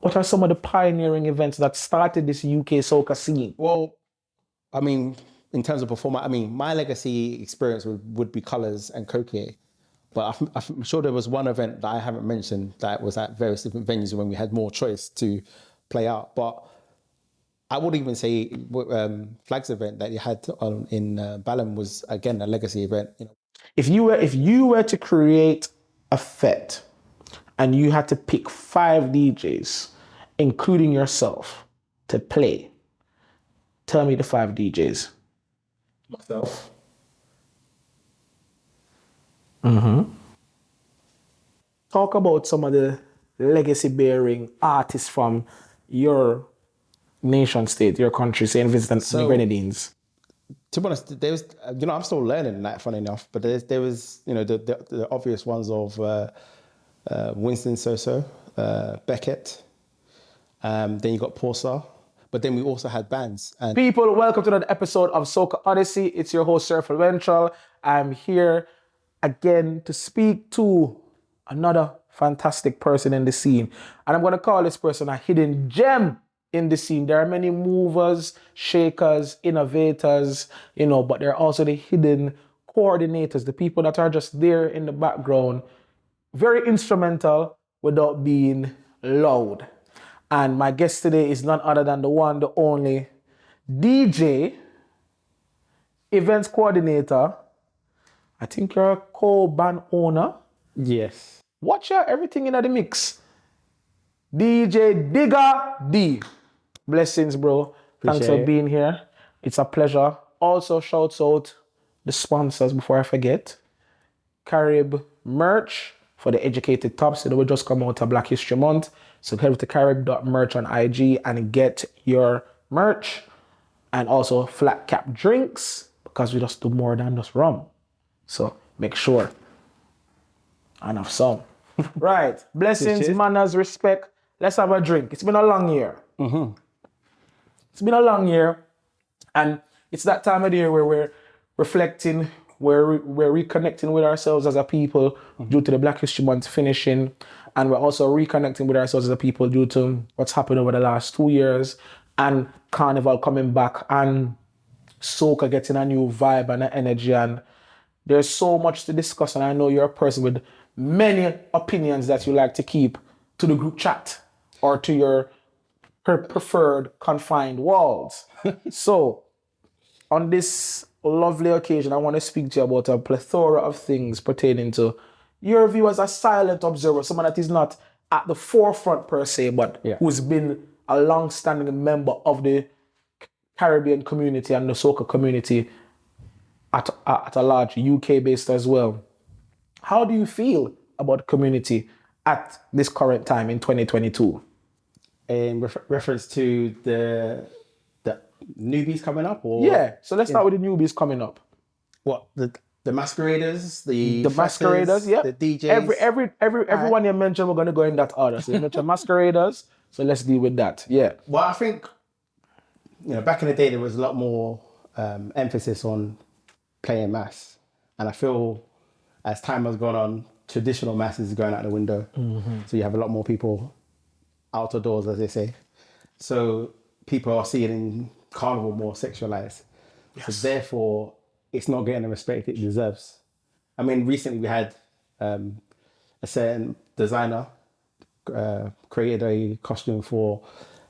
what are some of the pioneering events that started this UK soca scene? Well, I mean, in terms of performance, I mean, my legacy experience would be Colours and Coquet. But I'm sure there was one event that I haven't mentioned that was at various different venues when we had more choice to play out. But I would even say Flag's event that you had in Balham was, again, a legacy event. You know. If you were to create a FET and you had to pick 5 DJs, including yourself, to play, tell me the 5 DJs. Myself. Talk about some of the legacy-bearing artists from your nation state, your country, St. Vincent and the Grenadines. To be honest, there was, you know, I'm still learning that, funny enough, but there was, you know, the obvious ones of Winston Soso, Beckett, then you got Porsa, but then we also had bands. And people, welcome to another episode of Soca Odyssey. It's your host, Surfer Ventral. I'm here again to speak to another fantastic person in the scene. And I'm going to call this person a hidden gem in the scene. There are many movers, shakers, innovators, you know, but there are also the hidden coordinators, the people that are just there in the background, very instrumental without being loud. And my guest today is none other than the one, the only DJ, events coordinator. I think you're a co-band owner. yes. Watch out, everything in the mix. DJ Digga D. Blessings, bro. Thanks for being here. It's a pleasure. Also, shouts out the sponsors before I forget. Carib merch for the educated tops. It will just come out of Black History Month. So head to carib.merch on IG and get your merch. And also flat cap drinks, because we just do more than just rum. So make sure. And have some. Right. Blessings, manners, respect. Let's have a drink. It's been a long year. It's been a long year. And it's that time of the year where we're reflecting, we're reconnecting with ourselves as a people due to the Black History Month finishing. And we're also reconnecting with ourselves as a people due to what's happened over the last 2 years and Carnival coming back and Soca getting a new vibe and an energy. And there's so much to discuss. And I know you're a person with many opinions that you like to keep to the group chat or to your preferred confined walls. So on this lovely occasion, I want to speak to you about a plethora of things pertaining to your view as a silent observer, someone that is not at the forefront per se, but who's been a long-standing member of the Caribbean community and the soca community at a large, UK-based as well. How do you feel about the community at this current time in 2022? In reference to the newbies coming up? Or Yeah, so let's start with the newbies coming up. What, the masqueraders, the masqueraders, yeah. the DJs? Everyone you mentioned, we're going to go in that order. So you mentioned masqueraders, so let's deal with that. Yeah. Well, I think, you know, back in the day, there was a lot more emphasis on playing mass. And I feel as time has gone on, traditional mass is going out the window. So you have a lot more people out of doors, as they say. So people are seeing Carnival more sexualized. Yes. So therefore, it's not getting the respect it deserves. I mean, recently we had a certain designer created a costume for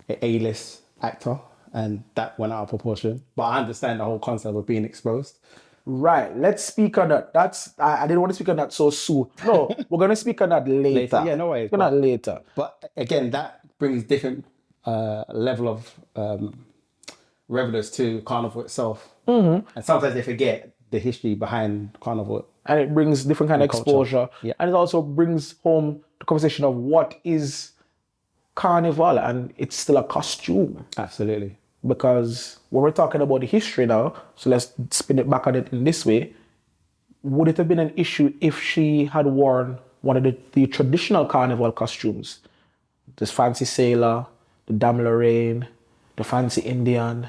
an A-list actor, and that went out of proportion. But I understand the whole concept of being exposed. Right, let's speak on that. I didn't want to speak on that so soon. No, we're going to speak on that later. Yeah, no worries. We're not later. But again, that brings different level of revelers to Carnival itself. And sometimes they forget the history behind Carnival. And it brings different kind of exposure. Yeah. And it also brings home the conversation of what is Carnival, and it's still a costume. Absolutely. Because when we're talking about the history now, so let's spin it back on it in this way, would it have been an issue if she had worn one of the traditional Carnival costumes? This fancy sailor, the Dame Lorraine, the fancy Indian,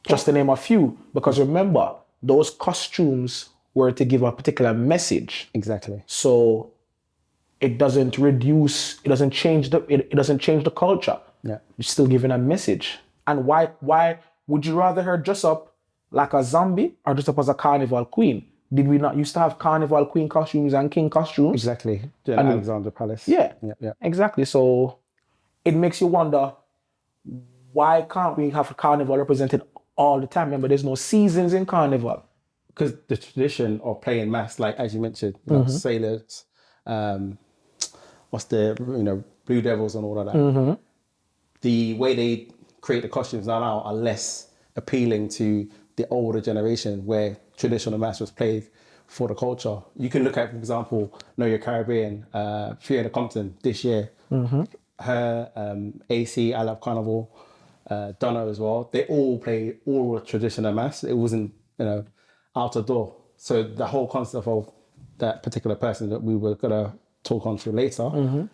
just to name a few. Because remember, those costumes were to give a particular message. Exactly. So it doesn't reduce, it doesn't change the culture. Yeah. You're still giving a message. And why would you rather her dress up like a zombie or dress up as a carnival queen? Did we not used to have carnival queen costumes and king costumes? Exactly. Alexander Palace. Yeah, yeah. exactly. So it makes you wonder, why can't we have carnival represented all the time? Remember, there's no seasons in carnival. Because the tradition of playing mass, like as you mentioned, you know, sailors, what's the Blue Devils and all of that. The way they create the costumes now are less appealing to the older generation, where traditional mass was played for the culture. You can look at, for example, Know Your Caribbean, Fiona Compton this year, her, AC, I Love Carnival, Donna as well. They all play all traditional mass. It wasn't, out the door. So the whole concept of that particular person that we were gonna talk on to later,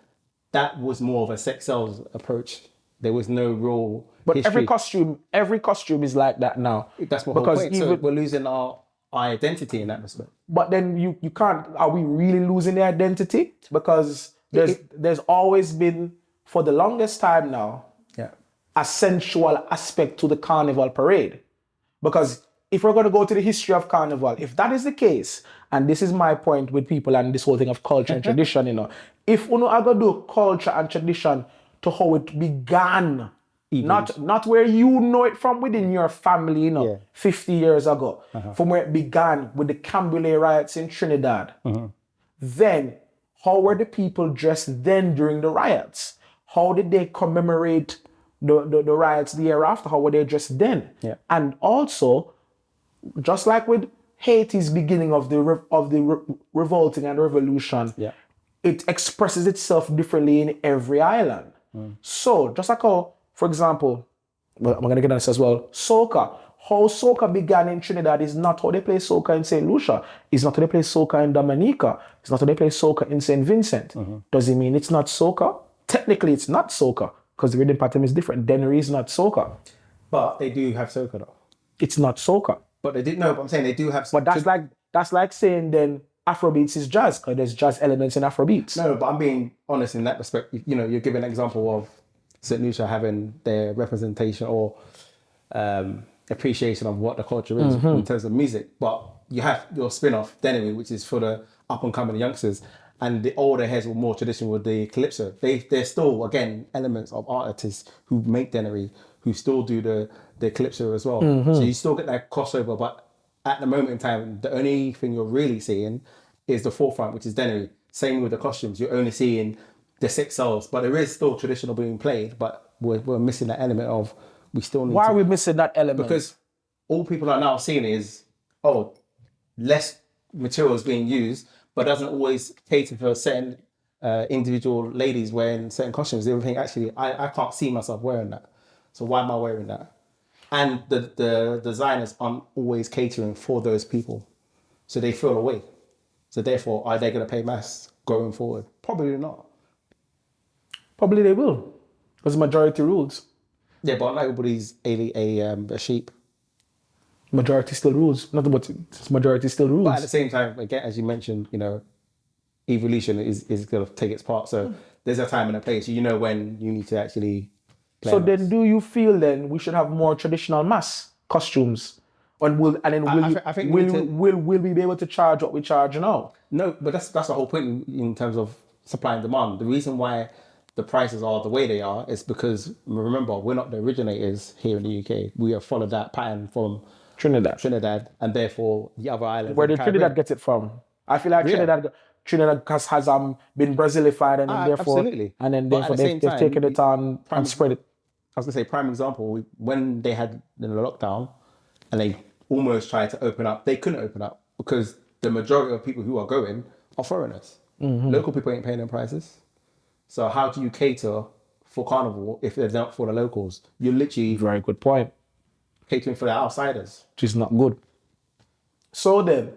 that was more of a sex sales approach. There was no real But history. every costume is like that now. That's my whole point. So we're losing our identity in that respect. But then you can't, are we really losing the identity? Because there's always been, for the longest time now, a sensual aspect to the carnival parade. Because if we're going to go to the history of carnival, if that is the case, and this is my point with people and this whole thing of culture and tradition, if we are going to do culture and tradition to how it began, not where you know it from within your family, 50 years ago, from where it began with the Camboulay riots in Trinidad, then how were the people dressed then during the riots? How did they commemorate the riots the year after? How were they dressed then? And also, just like with Haiti's beginning of the revolting and revolution, it expresses itself differently in every island. So just like how, for example, well, I'm going to get on this as well, soca. How soca began in Trinidad is not how they play soca in St. Lucia. It's not how they play soca in Dominica. It's not how they play soca in St. Vincent. Does it mean it's not soca? Technically, it's not soca because the rhythm pattern is different. Dennery is not soca. But they do have soca though. It's not soca. But they did, no, but I'm saying they do have. But that's like saying then Afrobeats is jazz, because there's jazz elements in Afrobeats. No, but I'm being honest in that respect. You're giving an example of St. Lucia having their representation or appreciation of what the culture is in terms of music. But you have your spin-off, Dennery, which is for the up-and-coming youngsters. And the older heads were more traditional with the calypso. There's still, again, elements of artists who make Dennery, who still do the calypso as well. So you still get that crossover, but at the moment in time, the only thing you're really seeing is the forefront, which is Dennery. Same with the costumes. You're only seeing the six cells, but there is still traditional being played, but we're missing that element of, we still need Why are we missing that element? Because all people are now seeing is, less material is being used, but doesn't always cater for certain individual ladies wearing certain costumes. They would think, actually, I can't see myself wearing that. So why am I wearing that? And the designers aren't always catering for those people. So they feel away. So therefore, are they going to pay mass going forward? Probably not. Probably they will, because majority rules. Yeah, but not everybody's a sheep. Majority still rules. Not about it. Majority still rules. But at the same time, again, as you mentioned, evolution is going to take its part. So there's a time and a place. You know when you need to actually play. So then, do you feel then we should have more traditional mass costumes, and will we be able to charge what we charge now? No, but that's the whole point in terms of supply and demand. The reason why the prices are the way they are is because, remember, we're not the originators here in the UK. We have followed that pattern from Trinidad, and therefore the other islands. Where did Trinidad get it from? I feel like Trinidad has been Brazilified, and then therefore, absolutely. And then therefore they've taken it on and spread it. I was gonna say, prime example, when they had the lockdown, and they almost tried to open up, they couldn't open up because the majority of people who are going are foreigners. Local people ain't paying their prices. So how do you cater for carnival if they're not for the locals? You're literally Very good point. catering for the outsiders. Which is not good. So then,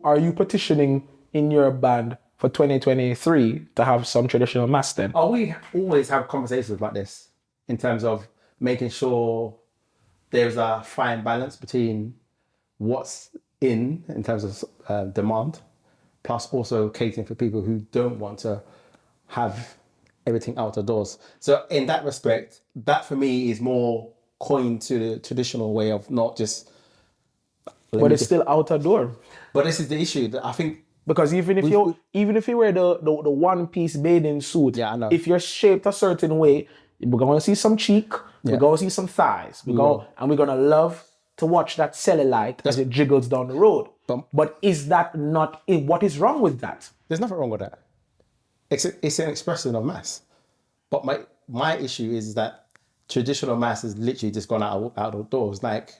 are you petitioning in your band for 2023 to have some traditional mass then? Oh, we always have conversations like this in terms of making sure there's a fine balance between what's in terms of demand plus also catering for people who don't want to have everything out the doors. So in that respect, that for me is more coined to the traditional way of not just. But it's still outer door. But this is the issue that I think. Because even if you wear the one piece bathing suit, Yeah, I know. if you're shaped a certain way, we're gonna see some cheek, we're gonna see some thighs, and we're gonna love to watch that cellulite as it jiggles down the road. But is that not it? What is wrong with that? There's nothing wrong with that. It's an expression of mass. But my issue is that traditional mass has literally just gone out of doors. Like,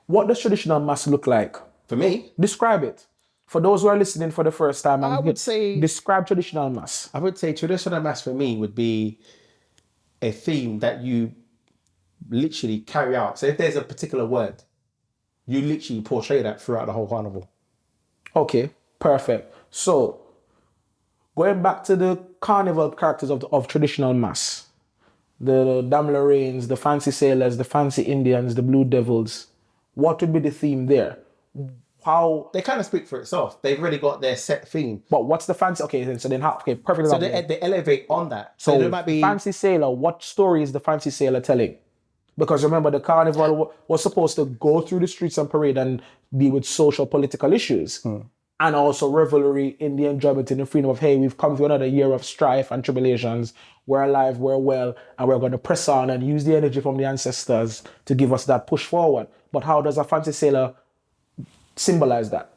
what does traditional mass look like? For me, describe it. For those who are listening for the first time, I would say describe traditional mass. I would say traditional mass for me would be a theme that you literally carry out. So if there's a particular word, you literally portray that throughout the whole carnival. Okay, perfect. So going back to the carnival characters of traditional mass, the Dame Lorraines, the fancy sailors, the fancy Indians, the Blue Devils, what would be the theme there? How they kind of speak for itself. They've already got their set theme. But what's the fancy? Okay, so then how? Okay, perfect. So they elevate on that. So there might be fancy sailor. What story is the fancy sailor telling? Because remember, the carnival was supposed to go through the streets and parade and deal with social, political issues, and also revelry in the enjoyment and the freedom of, hey, we've come through another year of strife and tribulations. We're alive, we're well, and we're going to press on and use the energy from the ancestors to give us that push forward. But how does a fancy sailor symbolize that?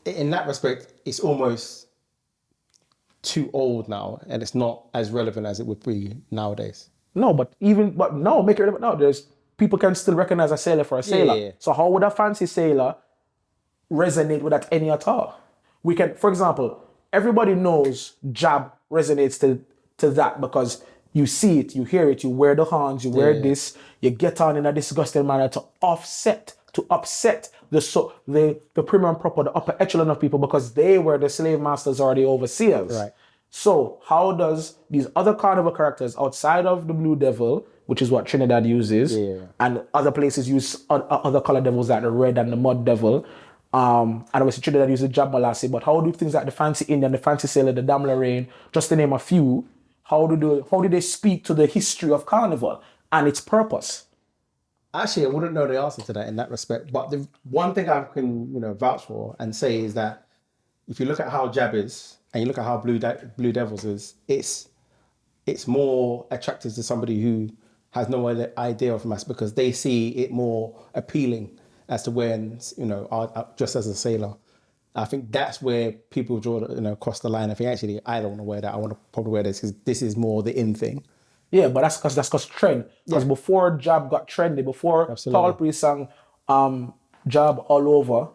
In that respect, it's almost too old now, and it's not as relevant as it would be nowadays. No, make it relevant now. There's people can still recognize a sailor for a sailor. Yeah. So how would a fancy sailor resonate with that any at all? We can, for example, everybody knows jab resonates to that because you see it, you hear it, you wear the horns, you wear this, you get on in a disgusting manner to upset the prim and proper, the upper echelon of people because they were the slave masters or the overseers. Right. So how does these other carnival characters outside of the Blue Devil, which is what Trinidad uses, and other places use other color devils like the Red and the Mud Devil, and obviously Trinidad uses Jab Malassi, but how do things like the fancy Indian, the fancy sailor, the Dame Lorraine, just to name a few, how do they speak to the history of carnival and its purpose? Actually, I wouldn't know the answer to that in that respect. But the one thing I can vouch for and say is that if you look at how Jab is and you look at how Blue Devils is, it's more attractive to somebody who has no idea of mass because they see it more appealing as to when just as a sailor. I think that's where people draw cross the line. I think actually I don't want to wear that. I want to probably wear this because this is more the in thing. Yeah, but that's because trend. Because before Jab got trendy, before Tall Priest sang Jab all over,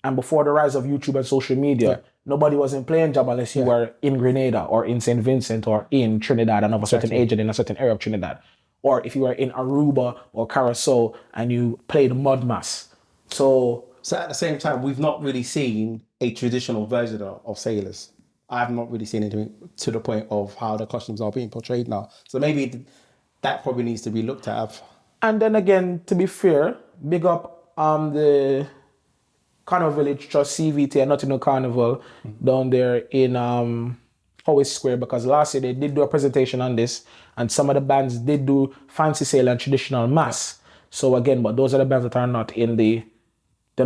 and before the rise of YouTube and social media, nobody wasn't playing Jab unless you were in Grenada or in St. Vincent or in Trinidad and of a certain age and in a certain area of Trinidad. Or if you were in Aruba or Curacao and you played Mud Mass. So at the same time, we've not really seen a traditional version of sailors. I've not really seen anything to the point of how the costumes are being portrayed now. So maybe that probably needs to be looked at. And then again, to be fair, big up the Carnival Village Trust CVT and Nottingham Carnival down there in Howard Square, because last year they did do a presentation on this and some of the bands did do fancy sailor and traditional mass. So again, but those are the bands that are not in they're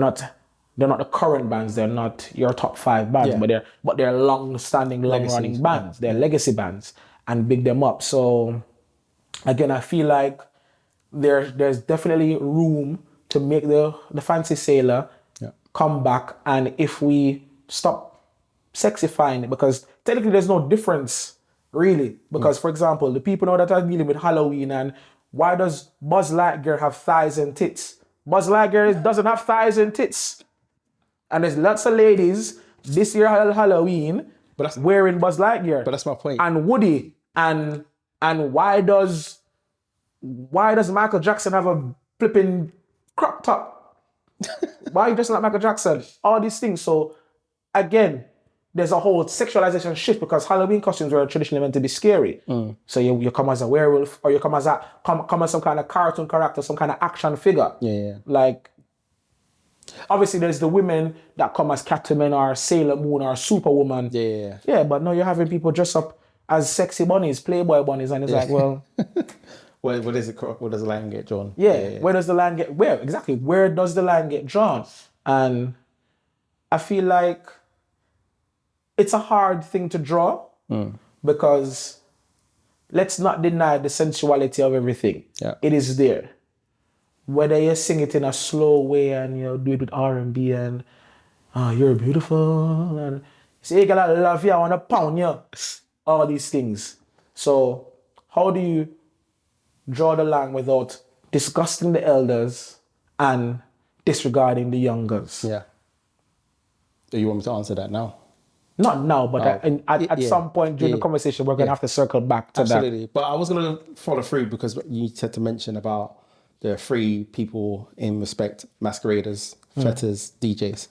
not the current bands, they're not your top 5 bands, but they're long-standing, long-running bands. They're legacy bands and big them up. So again, I feel like there's definitely room to make the fancy sailor come back, and if we stop sexifying it, because technically there's no difference really, because for example, the people now that are dealing with Halloween, and why does Buzz Lightyear have thighs and tits? Buzz Lightyear doesn't have thighs and tits. And there's lots of ladies this year Halloween wearing Buzz Lightyear. But that's my point. And Woody. And why does Michael Jackson have a flipping crop top? Why are you dressing like Michael Jackson? All these things. So again, there's a whole sexualization shift because Halloween costumes were traditionally meant to be scary. So you come as a werewolf, or you come as some kind of cartoon character, some kind of action figure. Yeah. Like, Obviously, there's the women that come as Catwoman or Sailor Moon or Superwoman. Yeah. Yeah, but now you're having people dress up as sexy bunnies, Playboy bunnies, and it's like, well, What is it? What does the line get drawn? yeah, where does the line get? Where exactly? Where does the line get drawn? And I feel like it's a hard thing to draw because let's not deny the sensuality of everything. Yeah. It is there. Whether you sing it in a slow way and do it with R&B and you're beautiful and say, hey girl, I love you, I want to pound you. All these things. So how do you draw the line without disgusting the elders and disregarding the youngers? Yeah. Do you want me to answer that now? Not now, but at yeah. some point during the conversation, we're going to have to circle back to that. Absolutely. But I was going to follow through because you said to mention about the three people in respect: masqueraders, fetters, DJs.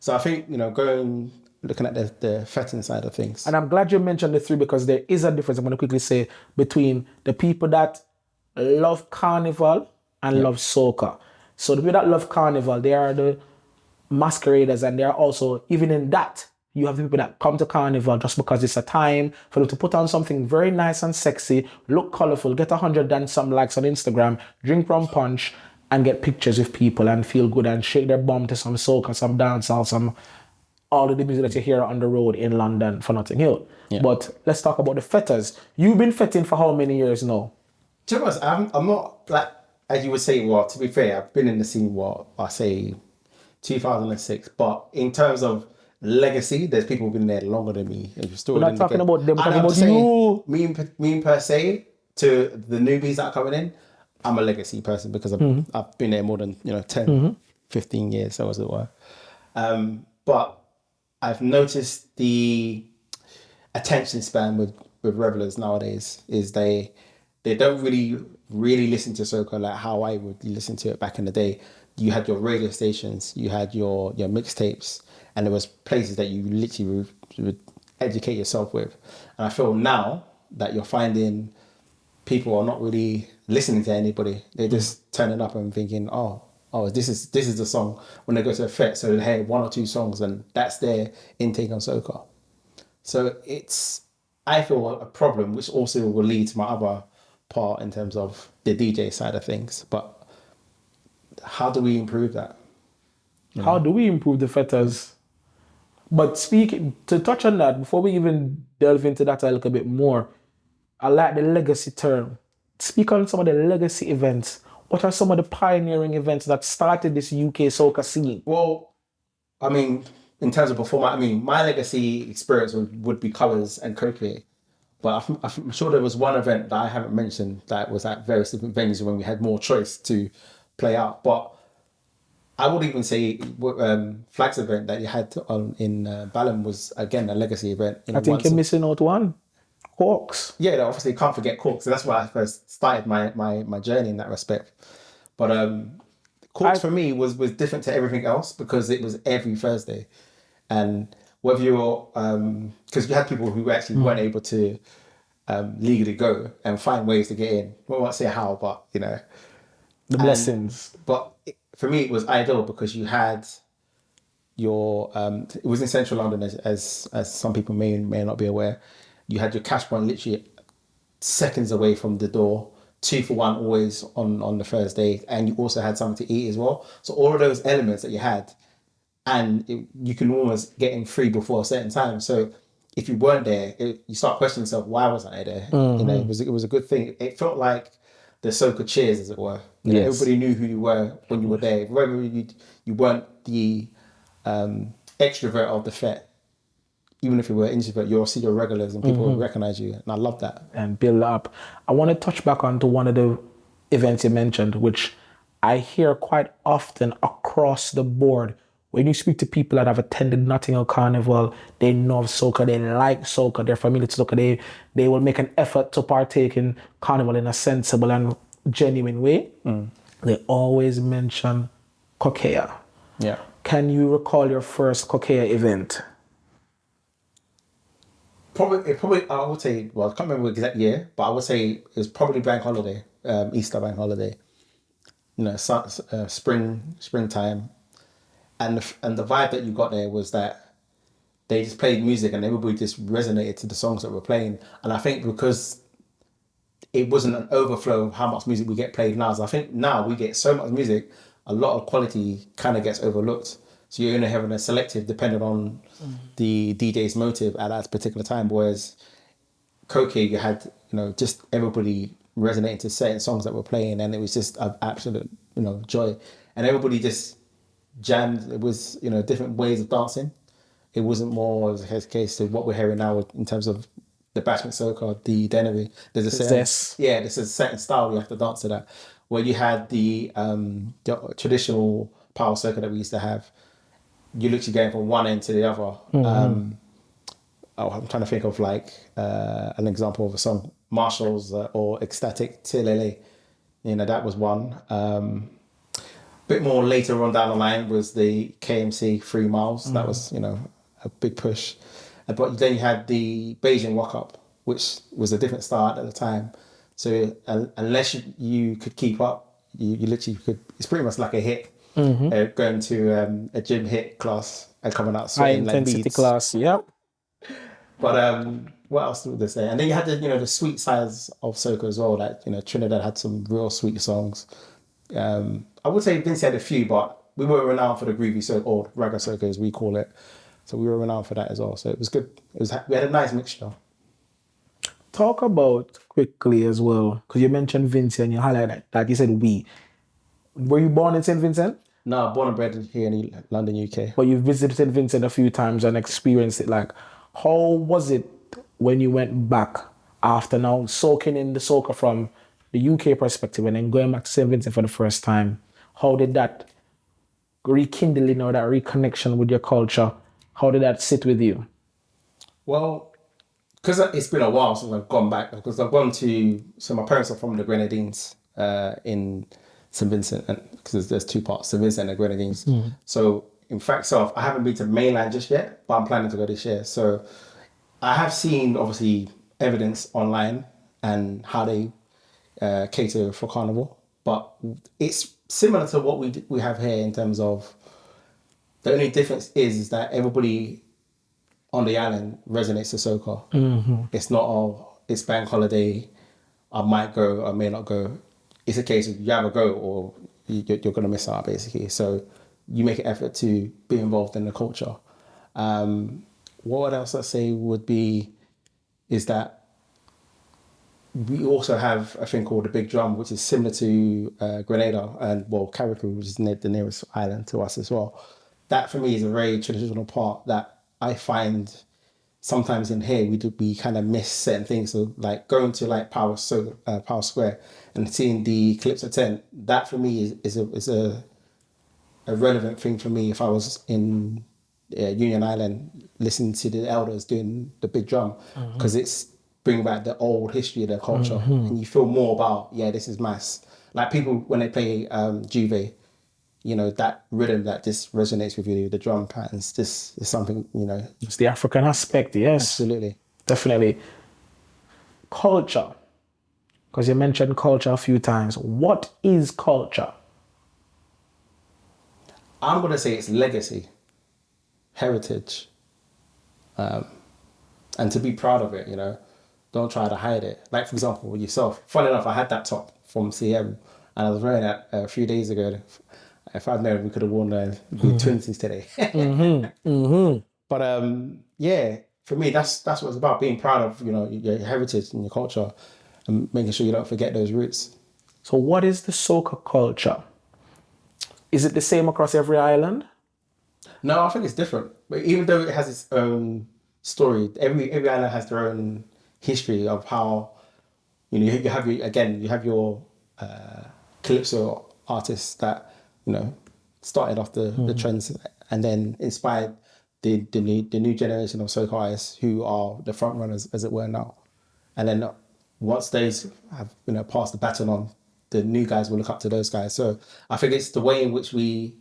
So I think, looking at the fetting side of things. And I'm glad you mentioned the three because there is a difference, I'm going to quickly say, between the people that love carnival and love soca. So the people that love carnival, they are the masqueraders, and they are also, even in that, you have the people that come to carnival just because it's a time for them to put on something very nice and sexy, look colorful, get 100 and some likes on Instagram, drink rum punch, and get pictures with people and feel good and shake their bum to some soca, some dancehall, some all of the music that you hear on the road in London for Notting Hill. Yeah. But let's talk about the fetters. You've been fetting for how many years now? To be honest, I'm not, like, as you would say, well, to be fair, I've been in the scene, I say 2006, but in terms of legacy, there's people who've been there longer than me. We're not talking about them, we're talking about you. Me per se, to the newbies that are coming in, I'm a legacy person because I've been there more than 10, 15 years, so as it were. But I've noticed the attention span with revelers nowadays is they don't really listen to soca like how I would listen to it back in the day. You had your radio stations, you had your mixtapes, and there was places that you literally would educate yourself with. And I feel now that you're finding people are not really listening to anybody. They're just turning up and thinking, oh, this is the song when they go to a fete. So they hear one or two songs and that's their intake on soca. So I feel a problem, which also will lead to my other part in terms of the DJ side of things. But how do we improve that? How do we improve the fetters? But to touch on that, before we even delve into that a little bit more, I like the legacy term. Speak on some of the legacy events. What are some of the pioneering events that started this UK soca scene? Well, I mean, in terms of performance, my legacy experience would be Colours and Copy. But I'm sure there was one event that I haven't mentioned that was at various different venues when we had more choice to play out. But I would even say Flag's event that you had in Balham was, again, a legacy event. I think you're missing out one. Corks. Yeah, obviously you can't forget Corks. So that's where I first started my journey in that respect. But Corks for me was different to everything else because it was every Thursday. And whether you're, because you had people who actually weren't able to legally go and find ways to get in. Well, I won't say how, but the blessings. But for me, it was ideal because you had your, it was in central London as some people may not be aware. You had your cash point literally seconds away from the door, 2 for 1 always on the Thursday, and you also had something to eat as well. So all of those elements that you had, and you can almost get in free before a certain time. So if you weren't there, you start questioning yourself, why wasn't I there? It was a good thing. It felt like the soca cheers, as it were. Everybody knew who you were when you were there. Whether you weren't the extrovert of the fete, even if you were an introvert, you'll see your regulars and people will recognize you. And I love that. And build up. I want to touch back onto one of the events you mentioned, which I hear quite often across the board. When you speak to people that have attended Notting Hill Carnival, they know soca, they like soca, they're familiar to soca, they will make an effort to partake in Carnival in a sensible and genuine way. They always mention Cockea. Yeah. Can you recall your first Cockea event? Probably, I would say, well, I can't remember the exact year, but I would say it was probably bank holiday, Easter bank holiday. Springtime. and the vibe that you got there was that they just played music and everybody just resonated to the songs that were playing. And I think because it wasn't an overflow of how much music we get played now. So I think now we get so much music, a lot of quality kind of gets overlooked. So you're only having a selective depending on the DJ's motive at that particular time. Whereas Cokie, you had, just everybody resonating to certain songs that were playing, and it was just an absolute, joy. And everybody just jammed. It was, different ways of dancing. It wasn't more as a case of what we're hearing now in terms of the bashment soca, the denery. There's a certain style you have to dance to that. Where you had the traditional power soca that we used to have, you're literally going from one end to the other. I'm trying to think of like an example of a song, Marshalls or Ecstatic Tilele. That was one. Bit more later on down the line was the KMC 3 Miles. That was, a big push. But then you had the Beijing Walk Up, which was a different start at the time. So unless you could keep up, you literally could. It's pretty much like a hit. Going to a gym hit class and coming out sweating high intensity like class. Yep. But what else would they say? And then you had the sweet sides of soca as well. Like Trinidad had some real sweet songs. I would say Vince had a few, but we were renowned for the groovy soca, or reggae soca as we call it. So we were renowned for that as well. So it was good. We had a nice mixture. Talk about quickly as well, because you mentioned Vincent and you highlighted that you said we. Were you born in St. Vincent? No, born and bred here in London, UK. But you visited St. Vincent a few times and experienced it. Like, how was it when you went back after now soaking in the soca from the UK perspective and then going back to St. Vincent for the first time? How did that rekindling or that reconnection with your culture, how did that sit with you? Well, because it's been a while since I've gone back, because I've gone so my parents are from the Grenadines in St. Vincent, because there's two parts, St. Vincent and the Grenadines. So in fact, I haven't been to mainland just yet, but I'm planning to go this year. So I have seen obviously evidence online and how they cater for carnival, but it's similar to what we have here in terms of the only difference is that everybody on the island resonates to soca. It's not it's bank holiday, I might go, I may not go. It's a case of you either go or you're going to miss out basically. So you make an effort to be involved in the culture. What else I'd say would be is that we also have a thing called the Big Drum, which is similar to Grenada and Carriacou, which is the nearest island to us as well. That for me is a very traditional part that I find sometimes in here we kind of miss certain things. So like going to like Power Square and seeing the Calypso tent, that for me is a relevant thing for me if I was in Union Island listening to the elders doing the Big Drum, because it's bringing back the old history of their culture and you feel more about, this is mass. Like people, when they play Juve, that rhythm that just resonates with you, the drum patterns, this is something, It's the African aspect, yes. Absolutely. Definitely. Culture, because you mentioned culture a few times. What is culture? I'm going to say it's legacy, heritage, and to be proud of it, Don't try to hide it. Like, for example, with yourself. Funny enough, I had that top from CM, and I was wearing that a few days ago. If I'd known, we could have worn the twins today. But for me, that's what it's about, being proud of, your heritage and your culture and making sure you don't forget those roots. So what is the soca culture? Is it the same across every island? No, I think it's different. But even though it has its own story, every island has their own history of how, you have your calypso artists that, started off the trends and then inspired the new generation of soca artists who are the front runners, as it were, now. And then once they have, passed the baton on, the new guys will look up to those guys. So I think it's the way in which we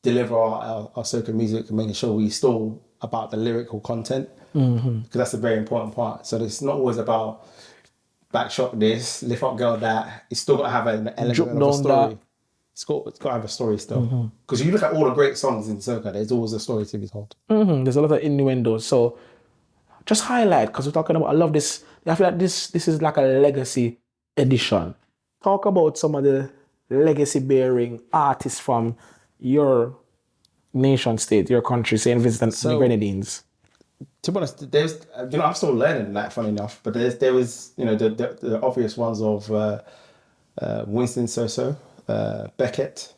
deliver our soca music and making sure we still about the lyrical content, because that's a very important part. So it's not always about backshot this, lift up girl that. It's still got to have an element of a story. it's got to have a story still. Because you look at all the great songs in soca, there's always a story to be told. There's a lot of innuendos. So just highlight, because we're talking about, I love this. I feel like this is like a legacy edition. Talk about some of the legacy bearing artists from your nation state, your country, St. Vincent and the Grenadines. To be honest, there's, I'm still learning that, funny enough, but there was, the obvious ones of Winston Soso, Beckett,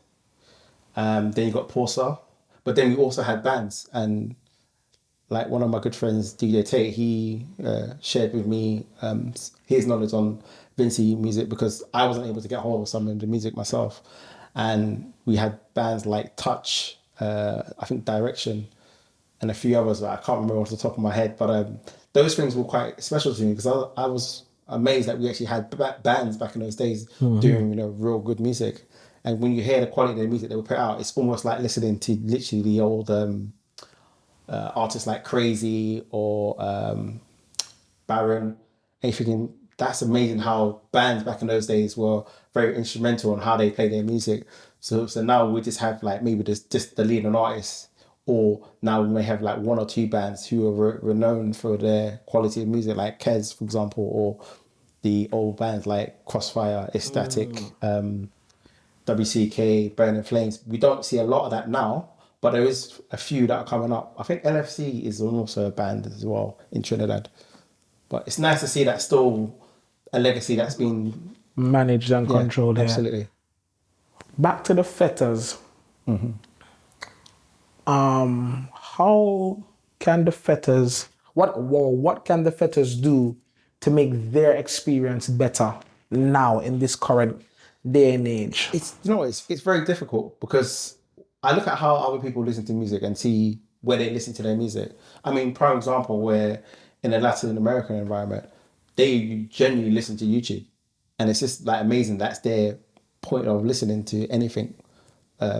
then you got Porsa, but then we also had bands, and like one of my good friends, DJ Tate, he shared with me his knowledge on Vincy music, because I wasn't able to get hold of some of the music myself, and we had bands like Touch, I think Direction, and a few others that I can't remember off the top of my head, but those things were quite special to me, because I was amazed that we actually had bands back in those days doing real good music. And when you hear the quality of the music they would put out, it's almost like listening to literally the old artists like Crazy or Baron. And you're thinking, that's amazing how bands back in those days were very instrumental in how they play their music. So now we just have like maybe just the leading artists, or now we may have like one or two bands who are renowned for their quality of music, like Kez, for example, or the old bands like Crossfire, Ecstatic, WCK, Burning Flames. We don't see a lot of that now, but there is a few that are coming up. I think LFC is also a band as well in Trinidad. But it's nice to see that still a legacy that's been managed and controlled. Absolutely. Yeah. Back to the fetters. How can the fetters, what can the fetters do to make their experience better now in this current day and age? It's very difficult, because I look at how other people listen to music and see where they listen to their music. I mean, prime example, where in a Latin American environment, they genuinely listen to YouTube, and it's just like amazing. That's their point of listening to anything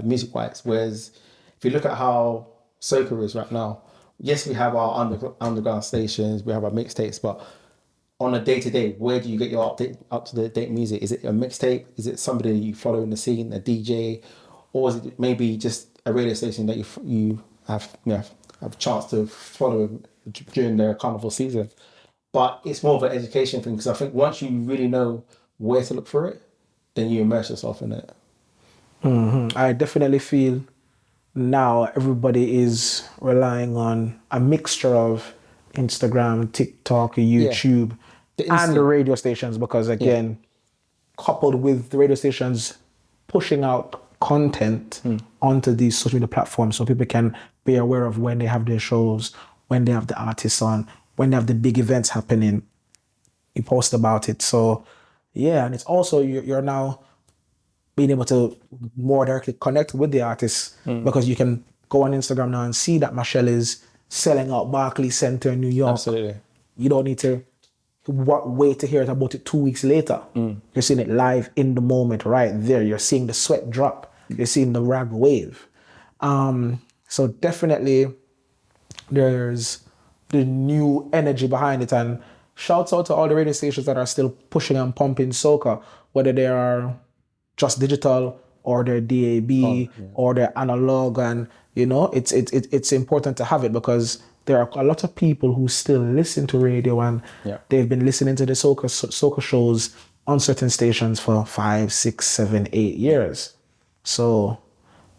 music-wise. Whereas if you look at how soca is right now, yes, we have our underground stations, we have our mixtapes, but on a day-to-day, where do you get your up-to-date music? Is it a mixtape? Is it somebody you follow in the scene, a DJ? Or is it maybe just a radio station that you have a chance to follow during the carnival season? But it's more of an education thing, because I think once you really know where to look for it, then you immerse yourself in it. I definitely feel now everybody is relying on a mixture of Instagram, TikTok, YouTube, and the radio stations, because again, coupled with the radio stations pushing out content onto these social media platforms, so people can be aware of when they have their shows, when they have the artists on, when they have the big events happening. You post about it. So and it's also you're now being able to more directly connect with the artists, because you can go on Instagram now and see that Michelle is selling out Barclays Center in New York. Absolutely. You don't need to wait to hear about it 2 weeks later. You're seeing it live in the moment right there. You're seeing the sweat drop. You're seeing the rag wave. So definitely there's the new energy behind it, and shouts out to all the radio stations that are still pushing and pumping soca, whether they are just digital or they're DAB or they're analog, and it's important to have it, because there are a lot of people who still listen to radio, and they've been listening to the soca shows on certain stations for 5, 6, 7, 8 years. So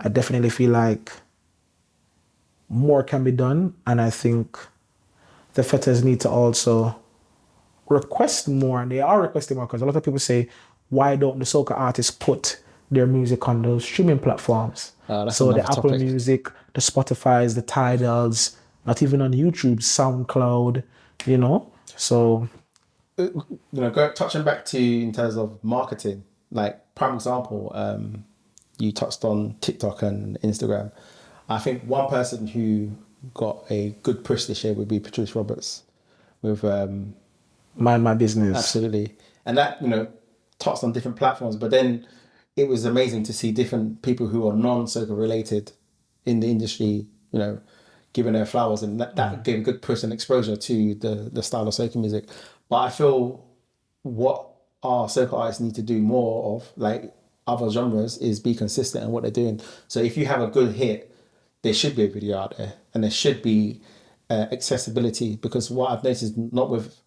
I definitely feel like more can be done, and I think the fetters need to also request more, and they are requesting more, because a lot of people say, why don't the soca artists put their music on those streaming platforms? So the Apple Music, the Spotifys, the Tidals, not even on YouTube, SoundCloud, so touching back to in terms of marketing, like prime example, you touched on TikTok and Instagram. I think one person who got a good push this year would be Patrice Roberts with Mind My Business. Absolutely. And that touched on different platforms, but then it was amazing to see different people who are non-soca related in the industry, giving their flowers, and that gave a good push and exposure to the style of soca music. But I feel what our soca artists need to do more of, like other genres is be consistent in what they're doing. So if you have a good hit, there should be a video out there, and there should be accessibility, because what I've noticed, not with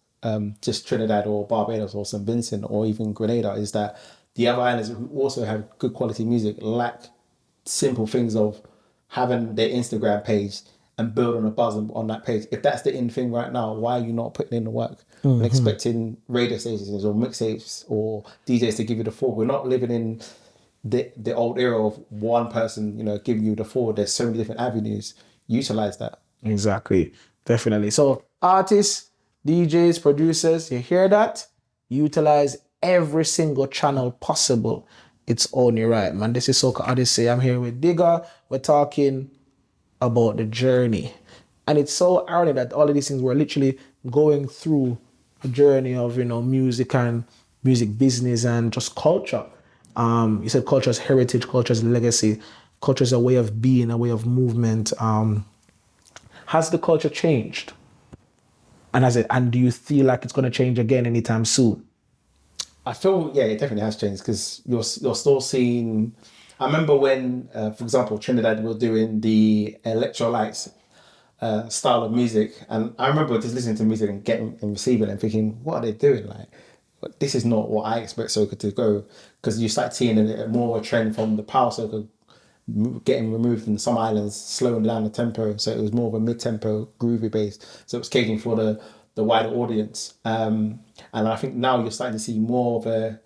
just Trinidad or Barbados or St. Vincent or even Grenada, is that the other islands who also have good quality music lack simple things of having their Instagram page and building a buzz on that page. If that's the in thing right now, why are you not putting in the work and expecting radio stations or mixtapes or DJs to give you the forward? We're not living in the old era of one person, giving you the forward. There's so many different avenues. Utilize that. Exactly. Definitely. So artists, DJs, producers, you hear that? Utilize every single channel possible. It's only right, man. This is Soca Odyssey. I'm here with Digga. We're talking about the journey. And it's so ironic that all of these things, we're literally going through a journey of, music and music business and just culture. You said culture is heritage, culture is legacy, culture is a way of being, a way of movement. Has the culture changed? And do you feel like it's going to change again anytime soon? I feel, yeah, it definitely has changed, because you're still seeing. I remember when, for example, Trinidad were doing the electrolytes style of music, and I remember just listening to music and receiving it and thinking, what are they doing? Like, this is not what I expect soca to go, because you start seeing more of a trend from the power soca getting removed in some islands, slowing down the tempo, so it was more of a mid-tempo groovy bass, so it was catering for the wider audience, and I think now you're starting to see more of a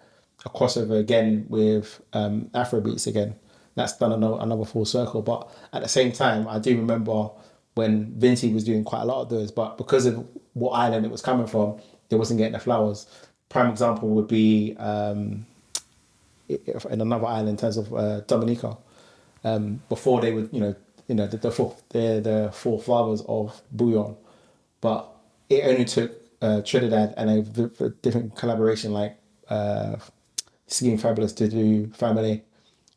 crossover again with Afrobeats again. That's done another full circle. But at the same time, I do remember when Vinci was doing quite a lot of those, but because of what island it was coming from, they wasn't getting the flowers. Prime example would be in another island in terms of Dominica. Before they would, the four flavours of bouillon, but it only took Trinidad and a different collaboration like Skiing Fabulous to do Family,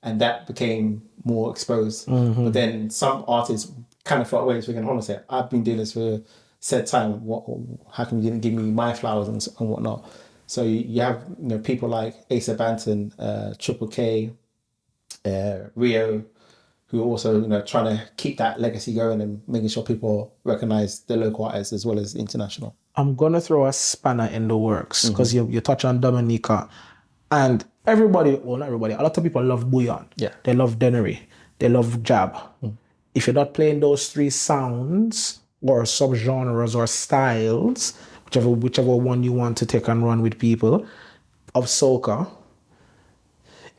and that became more exposed. But then some artists kind of felt away, thinking, hold on a sec, I've been doing this for said time. How come you didn't give me my flowers and whatnot? So you have people like Asa Banton, Triple K, Rio, who are also trying to keep that legacy going and making sure people recognize the local artists as well as international. I'm gonna throw a spanner in the works, because you touch on Dominica, and everybody, well, not everybody, a lot of people love bouillon. Yeah. They love Denery. They love jab. If you're not playing those three sounds or subgenres or styles, whichever one you want to take and run with people of soca,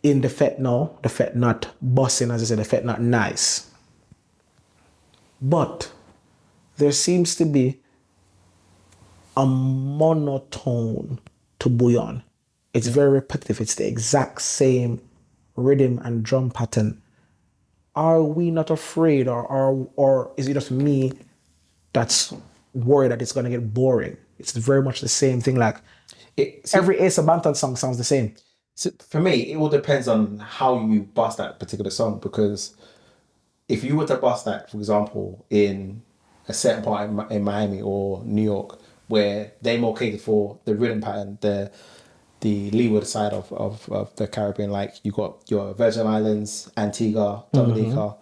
in the fet not bossing, as I said, the fet not nice. But there seems to be a monotone to bouillon. It's very repetitive. It's the exact same rhythm and drum pattern. Are we not afraid, or is it just me that's worried that it's going to get boring? It's very much the same thing. Like every Asa Banton song sounds the same. So for me, it all depends on how you bust that particular song, because if you were to bust that, for example, in a certain part in Miami or New York, where they more cater for the rhythm pattern, the leeward side of the Caribbean, like you got your Virgin Islands, Antigua, Dominica,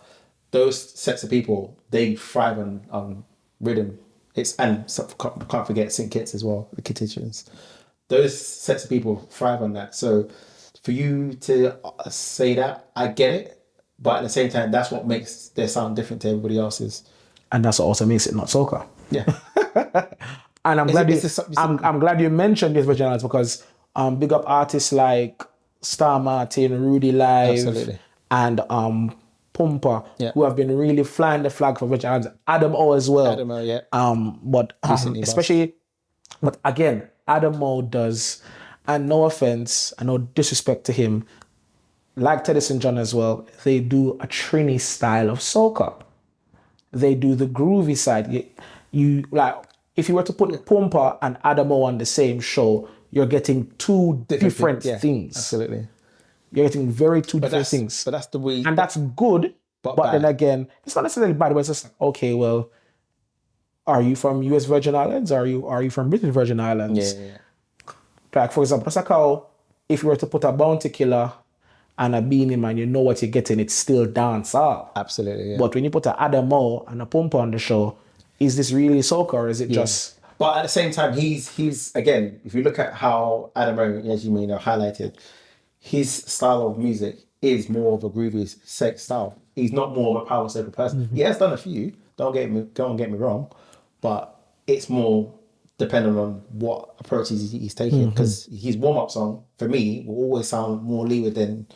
those sets of people, they thrive on rhythm. Can't forget St. Kitts as well, the Kittitians. Those sets of people thrive on that. So for you to say that, I get it, but at the same time, that's what makes their sound different to everybody else's. And that's what also makes it not soca. Yeah. And I'm glad you mentioned these Virgin Islands, because big up artists like Star Martin, Rudy Live, Absolutely. and Pumpa, who have been really flying the flag for Virgin Islands. Adam O as well. Adam O, yeah. But especially, but again, Adam O does, and no offense and no disrespect to him, like Teddy St. John as well, they do a Trini style of soca. They do the groovy side. You like, if you were to put Pumpa and Adam O on the same show, you're getting two different things. Absolutely. You're getting two different things. But that's the way. And that's good. But then again, it's not necessarily bad, but it's just like, okay, well, are you from US Virgin Islands? Are you from British Virgin Islands? Yeah. Like, for example, that's like how if you were to put a Bounty Killer and a Beanie Man, you know what you're getting. It's still dancehall. Absolutely, yeah. But when you put a Adamo and a Pumpa on the show, is this really soca or is it just... But at the same time, he's again, if you look at how Adamo, as you may know, highlighted, his style of music is more of a groovy sex style. He's not more of a power soca person. He has done a few, don't get me wrong, but it's more dependent on what approaches he's taking. Because his warm-up song, for me, will always sound more leeward than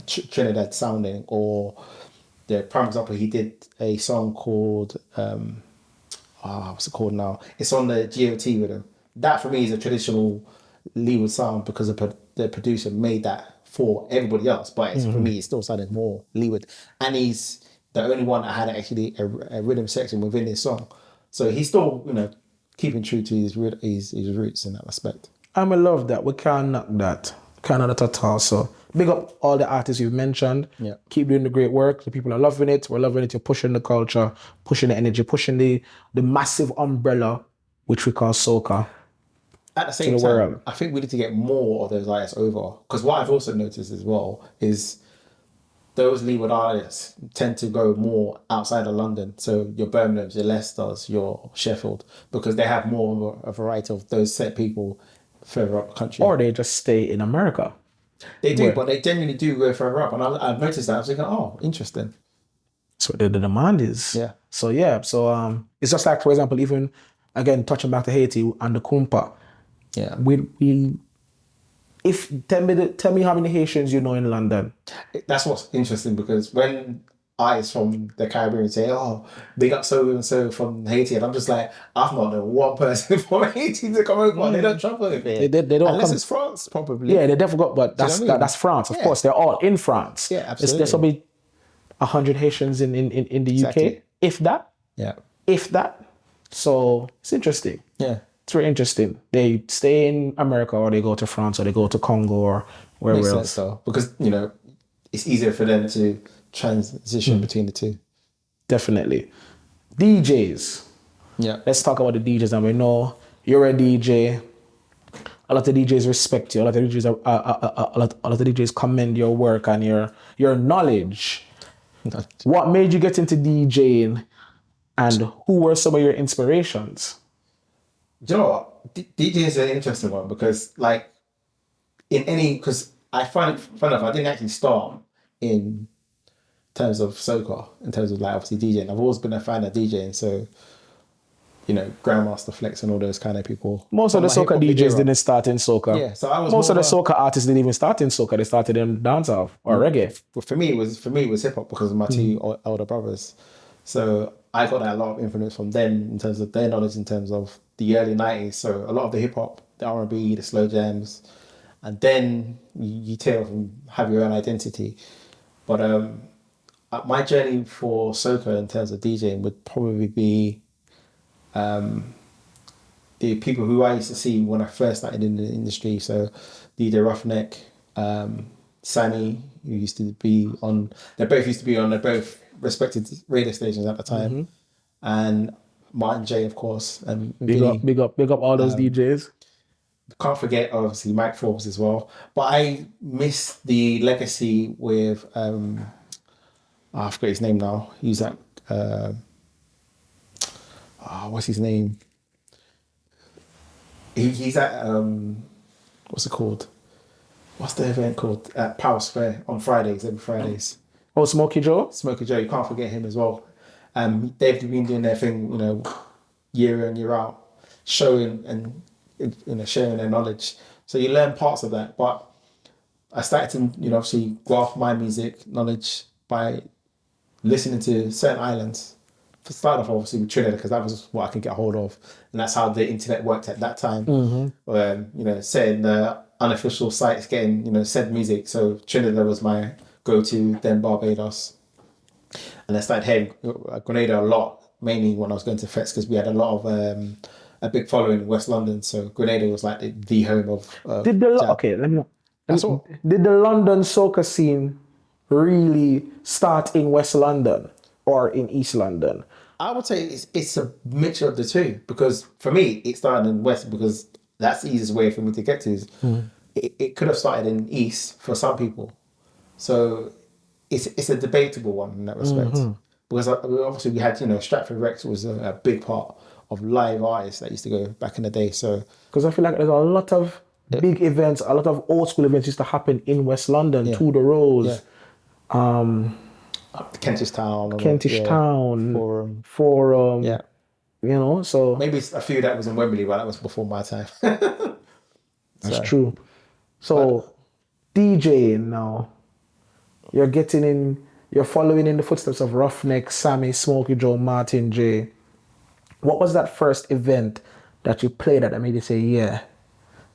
Trinidad sounding. Or the prime example, he did a song called what's it called now? It's on the GOT rhythm. That for me is a traditional leeward sound because the producer made that for everybody else, but for me it still sounded more leeward. And he's the only one that had actually a rhythm section within his song, so he's still keeping true to his roots in that respect. I love that. We can't knock that. Can't knock that at all. So big up all the artists you've mentioned. Yeah. Keep doing the great work. The people are loving it. We're loving it. You're pushing the culture, pushing the energy, pushing the massive umbrella, which we call soca. At the same time, I think we need to get more of those artists over. Because what I've also noticed as well is those leeward artists tend to go more outside of London. So your Birminghams, your Leicesters, your Sheffield, because they have more of a variety of those set people further up the country. Or they just stay in America. They do, but they genuinely do go further up. And I've noticed that. I was thinking, oh, interesting. That's what the demand is. Yeah. So it's just like, for example, even, again, touching back to Haiti and the Kumpa. Yeah. Tell me how many Haitians you know in London. That's what's interesting, because when artists from the Caribbean say, oh, big up so and so from Haiti, and I'm just like, I've not known one person from Haiti to come over. They don't travel over here. They don't unless come. It's France, probably. Yeah, they definitely got, but that's France. Of course, they're all in France. Yeah, absolutely. There's probably 100 Haitians in the UK, if that. Yeah. If that. So it's interesting. Yeah. It's very interesting. They stay in America, or they go to France, or they go to Congo, or wherever else. Makes sense though, because it's easier for them to transition between the two. Definitely. DJs. Yeah. Let's talk about the DJs. And we know you're a DJ. A lot of DJs respect you. A lot of DJs commend your work and your knowledge. What made you get into DJing, and who were some of your inspirations? Do you know what? DJing is an interesting one, because because I find it fun enough, I didn't actually start in terms of soca, in terms of obviously DJing. I've always been a fan of DJing, so Grandmaster Flex and all those kind of people. Most of the soca DJs didn't start in soca. Yeah, so I was most of the soca artists didn't even start in soca. They started in dancehall or reggae. But for me it was hip hop, because of my two older brothers. So I got a lot of influence from them in terms of their knowledge in terms of the early 90s. So a lot of the hip hop, the R&B, the slow jams, and then you tail off and have your own identity. But my journey for soca in terms of DJing would probably be the people who I used to see when I first started in the industry. So DJ Roughneck, Sammy, who used to be on, they both respected radio stations at the time, and Martin J, of course, and big up all those DJs. Can't forget obviously Mike Forbes as well. But I miss the legacy with I forgot his name now. He's at what's his name? He's at what's it called? What's the event called? At Power Square on Fridays, every Fridays. Oh, Smokey Joe? Smokey Joe, you can't forget him as well. They've been doing their thing, year in, year out, showing and sharing their knowledge. So you learn parts of that. But I started to, obviously graph my music knowledge by listening to certain islands. To start off, obviously, with Trinidad, because that was what I could get hold of. And that's how the internet worked at that time. Setting the unofficial sites, getting, said music. So Trinidad was my go-to, then Barbados. And I started hearing Grenada a lot, mainly when I was going to fets, because we had a lot of a big following in West London. So Grenada was like the home of Did the London soca scene really start in West London or in East London? I would say it's a mixture of the two, because for me it started in West because that's the easiest way for me to get to. It could have started in East for some people, So it's a debatable one in that respect. Because obviously we had, Stratford Rex was a big part of live artists that used to go back in the day. So Because I feel like there's a lot of big events, a lot of old school events used to happen in West London, Yeah. To the Rose, Kentish Town, Kentish Town, Forum. Forum, Yeah. So Maybe a few that was in Wembley, but that was before my time. that's So, true. So DJing now, you're following in the footsteps of Roughneck, Sammy, Smokey Joe, Martin J. What was that first event that you played at that made you say, yeah,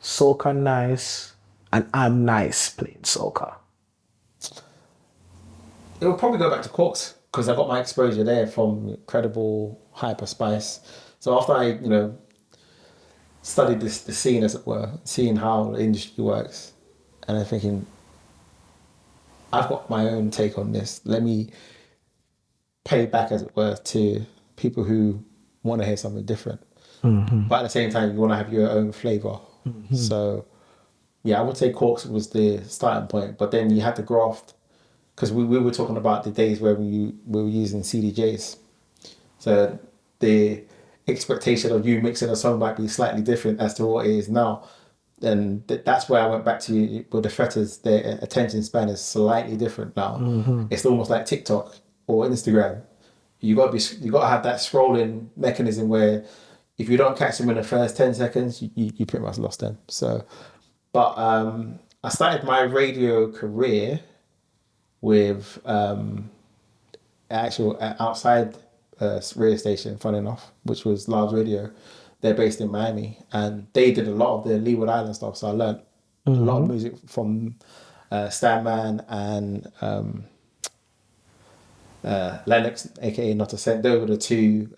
soca nice, and I'm nice playing soca? it will probably go back to Corks because I got my exposure there from Credible, Hyper Spice. So after I, studied the scene, as it were, seeing how the industry works, and I'm thinking, I've got my own take on this. Let me pay back, as it were, to people who want to hear something different. But at the same time, you want to have your own flavour. So, yeah, I would say Corks was the starting point, but then you had to graft, because we were talking about the days where we were using CDJs. So the expectation of you mixing a song might be slightly different as to what it is now. And that's where I went back to with the fetters. Their attention span is slightly different now. It's almost like TikTok or Instagram. You got to have that scrolling mechanism where if you don't catch them in the first 10 seconds, you pretty much lost them. So, but I started my radio career with actual outside radio station, fun enough, which was Large Radio. They're based in Miami, and they did a lot of the Leeward Island stuff. So I learned a lot of music from Stanman and Lennox, aka Not a Cent. They were the two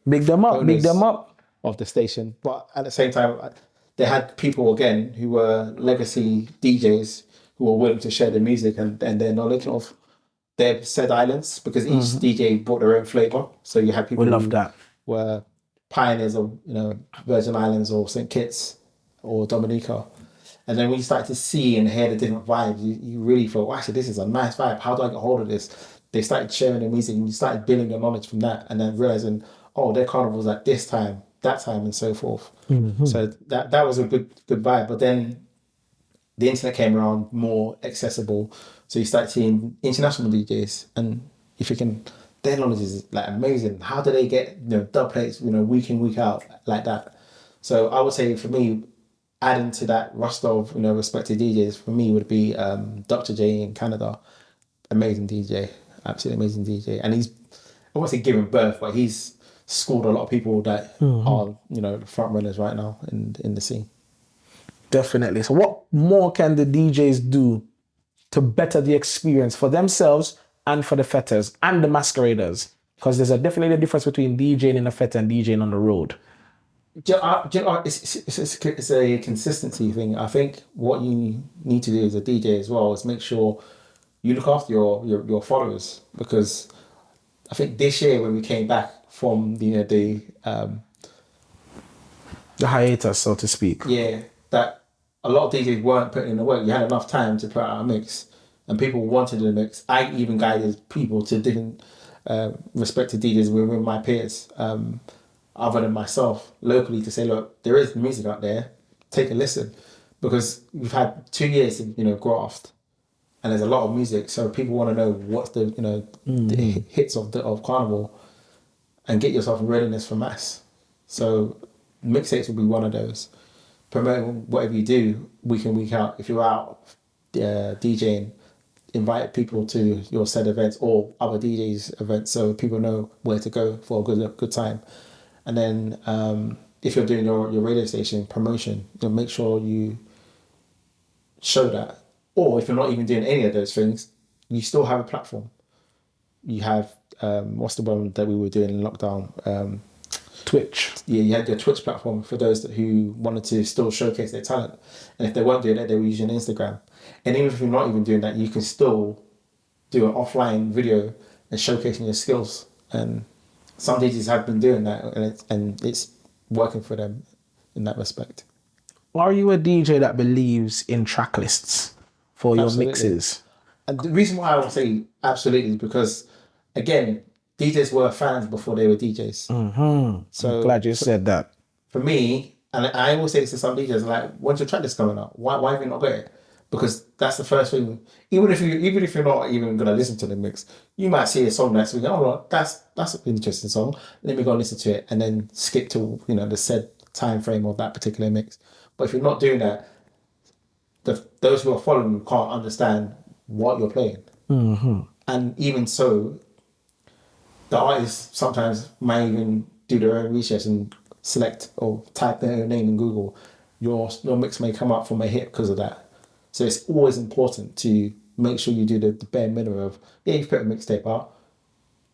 Big them up. of the station. But at the same time, they had people again who were legacy DJs who were willing to share their music and their knowledge of their said islands, because each DJ brought their own flavour. So you had people We love who that. were pioneers of Virgin Islands or St. Kitts or Dominica. And then when you start to see and hear the different vibes, you really feel, well, actually, this is a nice vibe. How do I get hold of this? They started sharing their music, and you started building your knowledge from that, and then realizing, oh, their carnival's at this time, that time, and so forth. So that was a good vibe. But then the internet came around, more accessible. So you start seeing international DJs, and if you can, their knowledge is like amazing. How do they get dub plates week in, week out like that? So I would say for me, adding to that roster of respected DJs for me would be Dr. J in Canada. Amazing DJ, absolutely amazing DJ, and he's, I won't say given birth, but he's schooled a lot of people that are the front runners right now in the scene. Definitely. So what more can the DJs do to better the experience for themselves and for the fetters and the masqueraders? Because there's definitely a difference between DJing in a fetter and DJing on the road. It's a consistency thing. I think what you need to do as a DJ as well is make sure you look after your followers, because I think this year when we came back from the hiatus, so to speak. Yeah, that a lot of DJs weren't putting in the work. You had enough time to put out a mix, and people wanted the mix. I even guided people to different respected DJs within my peers, other than myself, locally, to say, look, there is music out there, take a listen, because we've had 2 years of graft, and there's a lot of music, so people want to know what's the the hits of Carnival, and get yourself in readiness for mass. So mixtapes will be one of those. Promoting whatever you do week in, week out. If you're out DJing, invite people to your said events or other DJs events, so people know where to go for a good time. And then if you're doing your radio station promotion, make sure you show that. Or if you're not even doing any of those things, you still have a platform. You have what's the one that we were doing in lockdown? Twitch. Yeah, you had your Twitch platform for those who wanted to still showcase their talent. And if they weren't doing that, they were using Instagram. And even if you're not even doing that, you can still do an offline video and showcasing your skills. And some DJs have been doing that, and it's working for them in that respect. Are you a DJ that believes in track lists for your Absolutely. mixes? And the reason why I would say absolutely is because, again, DJs were fans before they were DJs. So I'm glad you said that. for me, and I always say this to some DJs, like, when's your track list coming out? Why have you not got it? Because that's the first thing. Even if you're not even gonna listen to the mix, you might see a song next week. Oh, well, that's an interesting song. Let me go and listen to it, and then skip to the said time frame of that particular mix. But if you're not doing that, those who are following you can't understand what you're playing. And even so, the artists sometimes might even do their own research and select or type their own name in Google. Your mix may come up from a hit because of that. So it's always important to make sure you do the bare minimum of, you put a mixtape out.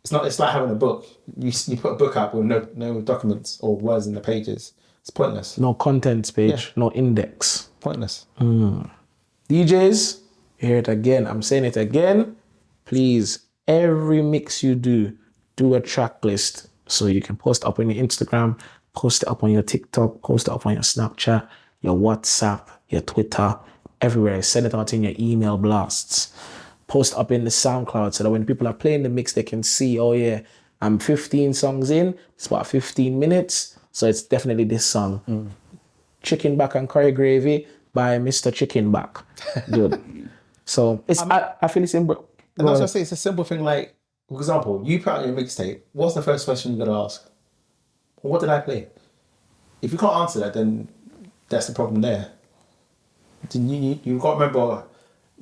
It's like having a book. You put a book out with no documents or words in the pages. It's pointless. No contents page, no index. Pointless. DJs, hear it again. I'm saying it again. Please, every mix you do a track list so you can post up on your Instagram, post it up on your TikTok, post it up on your Snapchat, your WhatsApp, your Twitter, everywhere. Send it out in your email blasts. Post up in the SoundCloud so that when people are playing the mix, they can see, oh yeah, I'm 15 songs in. It's about 15 minutes. So it's definitely this song. Chicken Back and Curry Gravy by Mr. Chicken Back. Good. So it's I feel it's in. And that's what I say, it's a simple thing like, for example, you put out your mixtape, what's the first question you're gonna ask? What did I play? If you can't answer that, then that's the problem there. You've got to remember,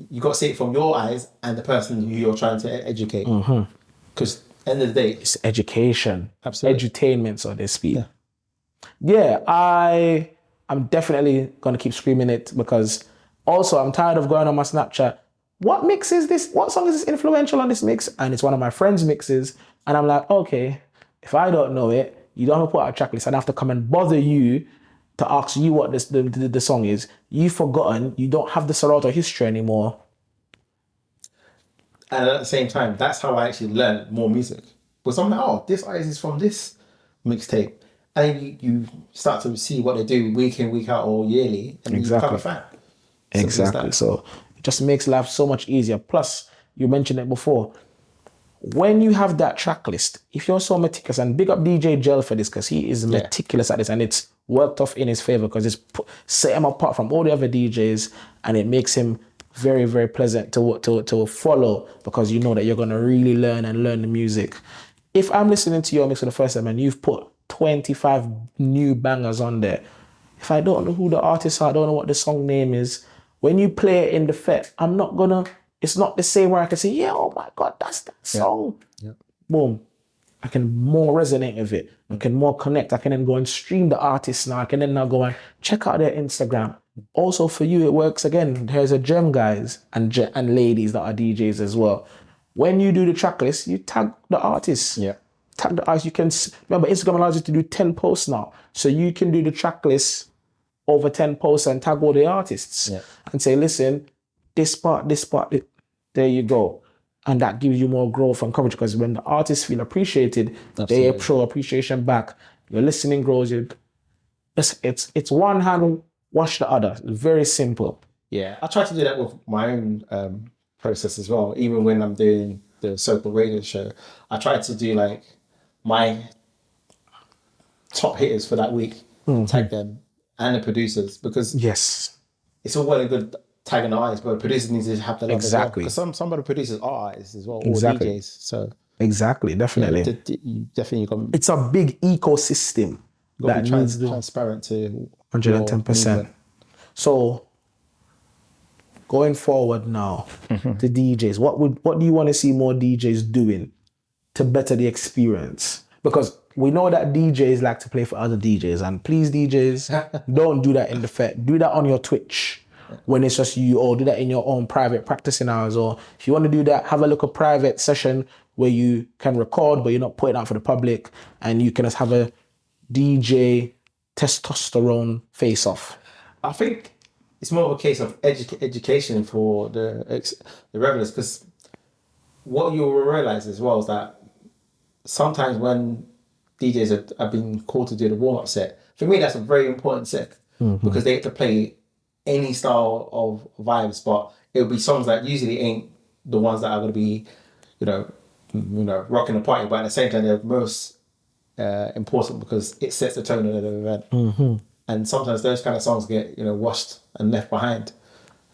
you got to see it from your eyes and the person who you're trying to educate. Because end of the day, it's education. Absolutely. Edutainment, so they speak. Yeah, I'm definitely gonna keep screaming it because also I'm tired of going on my Snapchat. What mix is this? What song is this influential on this mix? And it's one of my friends' mixes. And I'm like, okay, if I don't know it, you don't have to put out a track list. I don't have to come and bother you to ask you what the song is. You've forgotten. You don't have the Serato history anymore. And at the same time, that's how I actually learned more music. Because I'm like, oh, this artist is from this mixtape. And then you start to see what they do week in, week out, or yearly, and you become a fan. Exactly. So it just makes life so much easier. Plus, you mentioned it before. When you have that track list, if you're so meticulous, and big up DJ Gel for this, because he is meticulous at this, and it's worked off in his favor because it's set him apart from all the other DJs, and it makes him very, very pleasant to follow because you know that you're going to really learn the music. If I'm listening to your mix for the first time and you've put 25 new bangers on there, if I don't know who the artists are, I don't know what the song name is, when you play it in the fet, it's not the same where I can say, yeah, oh my God, that's that song. Yeah. Boom. I can more resonate with it. I can more connect. I can then go and stream the artist now. I can then now go and check out their Instagram. Also for you, it works again. There's a gem guys and ladies that are DJs as well. When you do the track list, you tag the artist. Yeah. Tag the artist. You can, remember Instagram allows you to do 10 posts now. So you can do the track list over 10 posts and tag all the artists and say, listen, this part, there you go. And that gives you more growth and coverage because when the artists feel appreciated, they show appreciation back. Your listening grows. It's one hand wash the other. It's very simple. Yeah, I try to do that with my own process as well. Even when I'm doing the SOCA radio show, I try to do like my top hitters for that week, tag them and the producers because it's all well and good tagging the artists, but the producers need to have the love as well. Because some of the producers are artists as well, or DJs. So definitely. You definitely got. It's a big ecosystem that needs transparent to 110%. So going forward now, the DJs, what do you want to see more DJs doing to better the experience? Because we know that DJs like to play for other DJs, and please DJs, don't do that in the fet. Do that on your Twitch. When it's just you, or do that in your own private practicing hours, or if you want to do that, have a little private session where you can record, but you're not putting out for the public, and you can just have a DJ testosterone face-off. I think it's more of a case of education for the revelers, because what you will realize as well is that sometimes when DJs are being called to do the warm-up set, for me that's a very important set because they get to play any style of vibes, but it'll be songs that usually ain't the ones that are going to be, rocking the party, but at the same time they're most important because it sets the tone of the event. And sometimes those kind of songs get washed and left behind.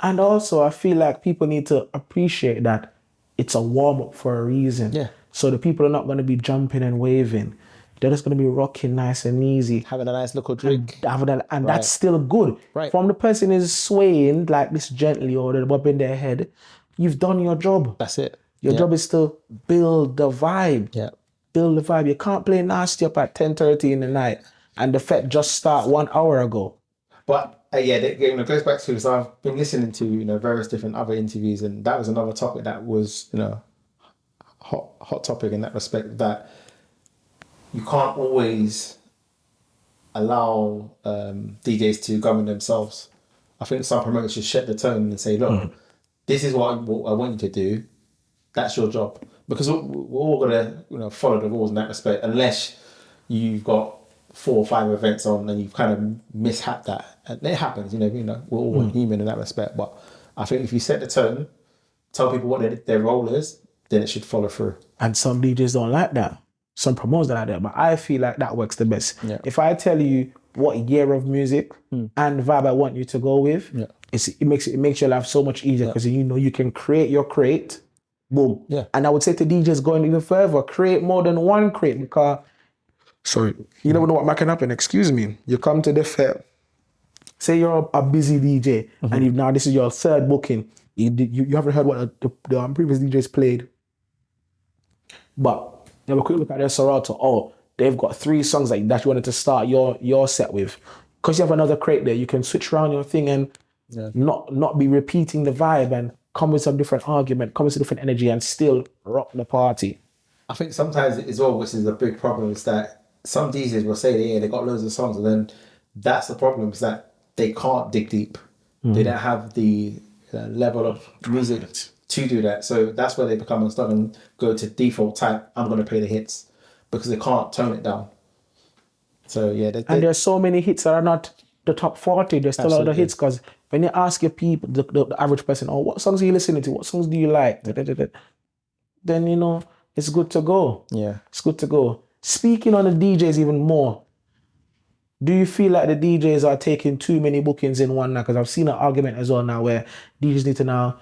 And also, I feel like people need to appreciate that it's a warm up for a reason. Yeah. So the people are not going to be jumping and waving. They're just going to be rocking nice and easy. Having a nice little drink. And that's still good. Right. From the person is swaying like this gently or they're bobbing their head, you've done your job. That's it. Your job is to build the vibe. Yeah. Build the vibe. You can't play nasty up at 10:30 in the night and the fete just start 1 hour ago. But it goes back to, so I've been listening to various different other interviews, and that was another topic that was hot topic in that respect, that you can't always allow DJs to govern themselves. I think some promoters should set the tone and say, look, this is what I want you to do. That's your job, because we're all gonna follow the rules in that respect, unless you've got 4 or 5 events on and you've kind of mishapped that, and it happens. We're all human in that respect. But I think if you set the tone, tell people what their role is, then it should follow through. And some DJs don't like that. Some promoters don't like that. But I feel like that works the best. Yeah. If I tell you what year of music and vibe I want you to go with, it makes your life so much easier, because you can create your crate. Boom. Yeah. And I would say to DJs going even further, create more than one crate, because you never know what can happen. Excuse me. You come to the fair. Say you're a busy DJ and now this is your 3rd booking. You haven't heard what the previous DJs played. But you have a quick look at their Serato. Oh, they've got 3 songs that you wanted to start your set with. Because you have another crate there, you can switch around your thing and not be repeating the vibe and come with some different argument, come with some different energy and still rock the party. I think sometimes as well, which is a big problem, is that some DJs will say they got loads of songs, and then that's the problem, is that they can't dig deep. They don't have the level of music to do that. So that's where they become unstuck and go to default type, I'm going to play the hits, because they can't tone it down. So and there's so many hits that are not the top 40. There's still other hits, because when you ask your people, the average person, what songs are you listening to? What songs do you like? Then, it's good to go. Yeah. It's good to go. Speaking on the DJs even more, do you feel like the DJs are taking too many bookings in one now? Because I've seen an argument as well now where DJs need to now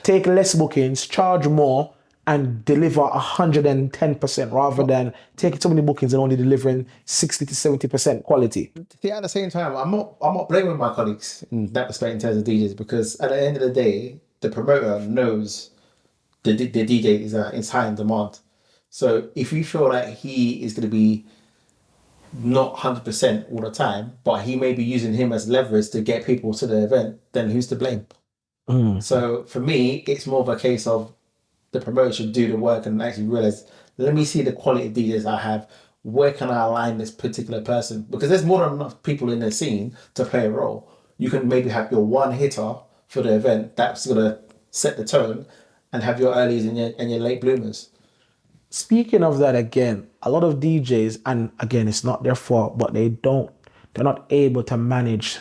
take less bookings, charge more, and deliver 110% rather than taking so many bookings and only delivering 60 to 70% quality. See, at the same time, I'm not blaming my colleagues in that respect in terms of DJs, because at the end of the day, the promoter knows the DJ is high in demand. So if you feel like he is going to be not 100% all the time, but he may be using him as leverage to get people to the event, then who's to blame? So for me, it's more of a case of the promoter should do the work and actually realize, let me see the quality of DJs I have. Where can I align this particular person? Because there's more than enough people in the scene to play a role. You can maybe have your one hitter for the event that's going to set the tone, and have your earlies and your late bloomers. Speaking of that again, a lot of DJs, and again, it's not their fault, but they're not able to manage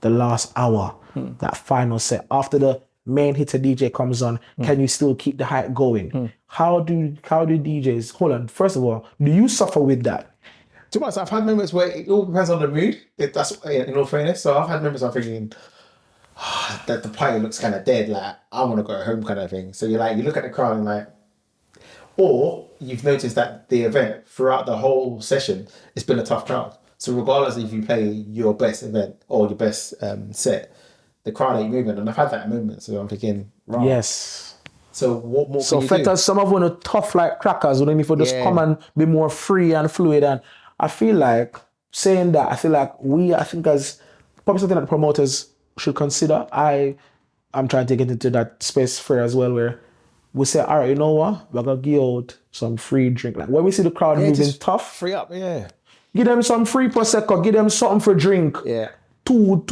the last hour, that final set. After the main hitter DJ comes on, can you still keep the hype going? How do DJs, hold on, first of all, do you suffer with that? To be honest, I've had moments where it all depends on the mood. That's in all fairness. So I've had moments I'm thinking, that the party looks kind of dead, like I want to go home kind of thing. So you look at the crowd and like, or you've noticed that the event throughout the whole session, it's been a tough crowd. So regardless if you play your best event or your best set, the crowd ain't moving. And I've had that moment, so I'm thinking, right. Yes. So what more so can you do? Some of them are tough like crackers, wouldn't if just come and be more free and fluid. And I feel like saying that, I think as probably something that promoters should consider. I'm trying to get into that space for as well, where we say, all right, you know what? We're going to give out some free drink. Like when we see the crowd moving tough, free up, give them some free Prosecco, give them something for drink. Yeah. Two,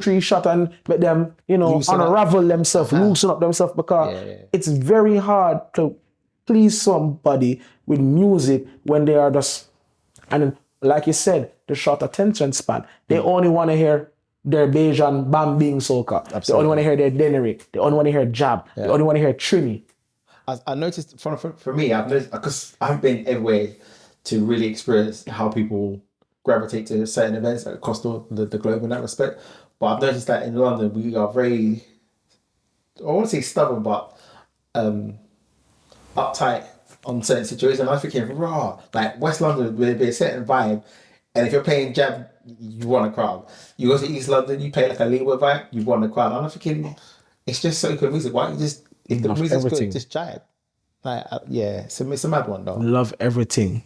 3 shots and let them, unravel themselves, loosen up themselves, because it's very hard to please somebody with music when they are just, and like you said, the short attention span. They only want to hear their Bajan Bam being soca. Absolutely. They only want to hear their Dennery. They only want to hear Jab. They only want to hear Trini. I noticed for me, I've noticed because I haven't been everywhere to really experience how people gravitate to certain events across the globe in that respect. But I've noticed that in London we are very, I won't say stubborn, but uptight on certain situations. I'm thinking, raw, like West London will be a certain vibe, and if you're playing jam, you want a crowd. You go to East London, you play like a Leeward vibe, you want a crowd. I'm thinking, it's just so good music. Why don't you just, if the Love music's everything. good, just jive. Like, yeah, it's a mad one though. Love everything.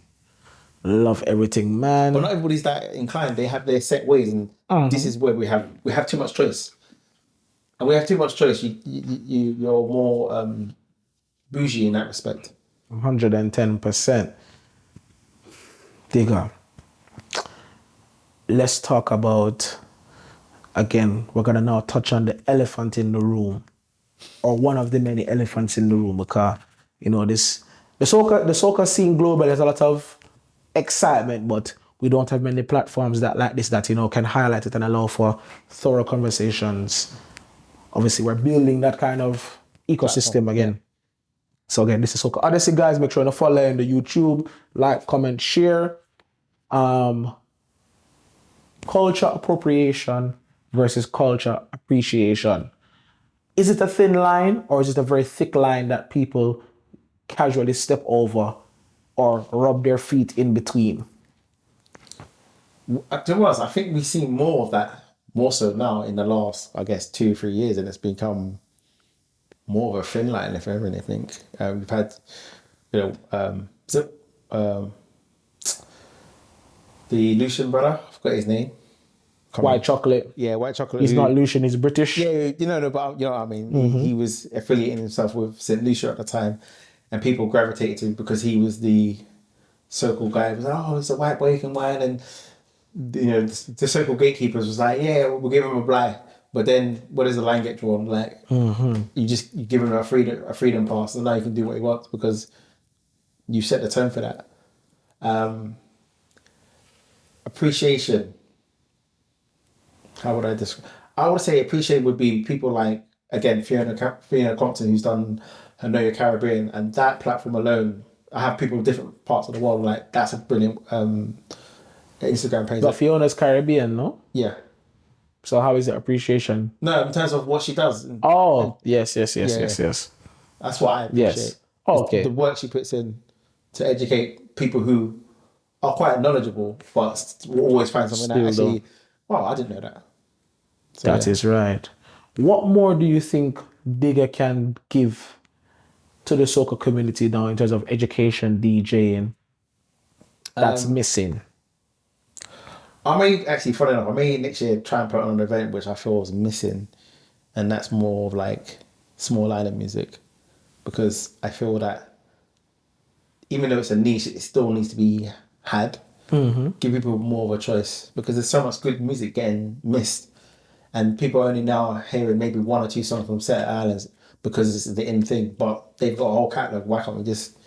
Love everything, man. But not everybody's that inclined. They have their set ways, and this is where we have too much choice. And we have too much choice. You're more bougie in that respect. 110%. Digga. Let's talk about, again, we're gonna now touch on the elephant in the room, or one of the many elephants in the room, because you know this the soca scene global. There's a lot of excitement, but we don't have many platforms that like this that can highlight it and allow for thorough conversations. Obviously, we're building that kind of ecosystem again. Yeah. So again, this is Soca Odyssey, guys. Make sure to follow in the YouTube, like, comment, share. Culture appropriation versus culture appreciation. Is it a thin line, or is it a very thick line that people casually step over or rub their feet in between? To us, I think we see more of that, more so now in the last, I guess, 2-3 years, and it's become more of a thin line, if ever anything. We've had, the Lucian brother, I forgot his name. White Chocolate. Yeah, White Chocolate. He's not Lucian, he's British. Yeah, no, but you know what I mean. He was affiliating himself with St. Lucia at the time, and people gravitated to him because he was the circle guy. It was like, oh, it's a white boy, he can wine, and the circle gatekeepers was like, yeah, we'll give him a blight. But then, where does the line get drawn? Like, you give him a freedom pass, and now he can do what he wants because you set the tone for that. Appreciation. How would I describe? I would say appreciate would be people like, again, Fiona Compton, who's done her Know Your Caribbean, and that platform alone. I have people in different parts of the world. Like, that's a brilliant Instagram page. But Fiona's Caribbean, no? Yeah. So how is it appreciation? No, in terms of what she does. Yes. That's what I appreciate. Yes. Okay. The work she puts in to educate people who are quite knowledgeable, but will always find something that actually, wow, I didn't know that. So, that is right. What more do you think Digga can give to the soca community now in terms of education, DJing, that's missing? I may actually, funny enough, next year try and put on an event which I feel is missing, and that's more of like small island music, because I feel that even though it's a niche, it still needs to be had. Give people more of a choice, because there's so much good music getting missed, and people are only now hearing maybe 1 or 2 songs from certain islands because it's the in thing, but they've got a whole catalogue. Why can't we just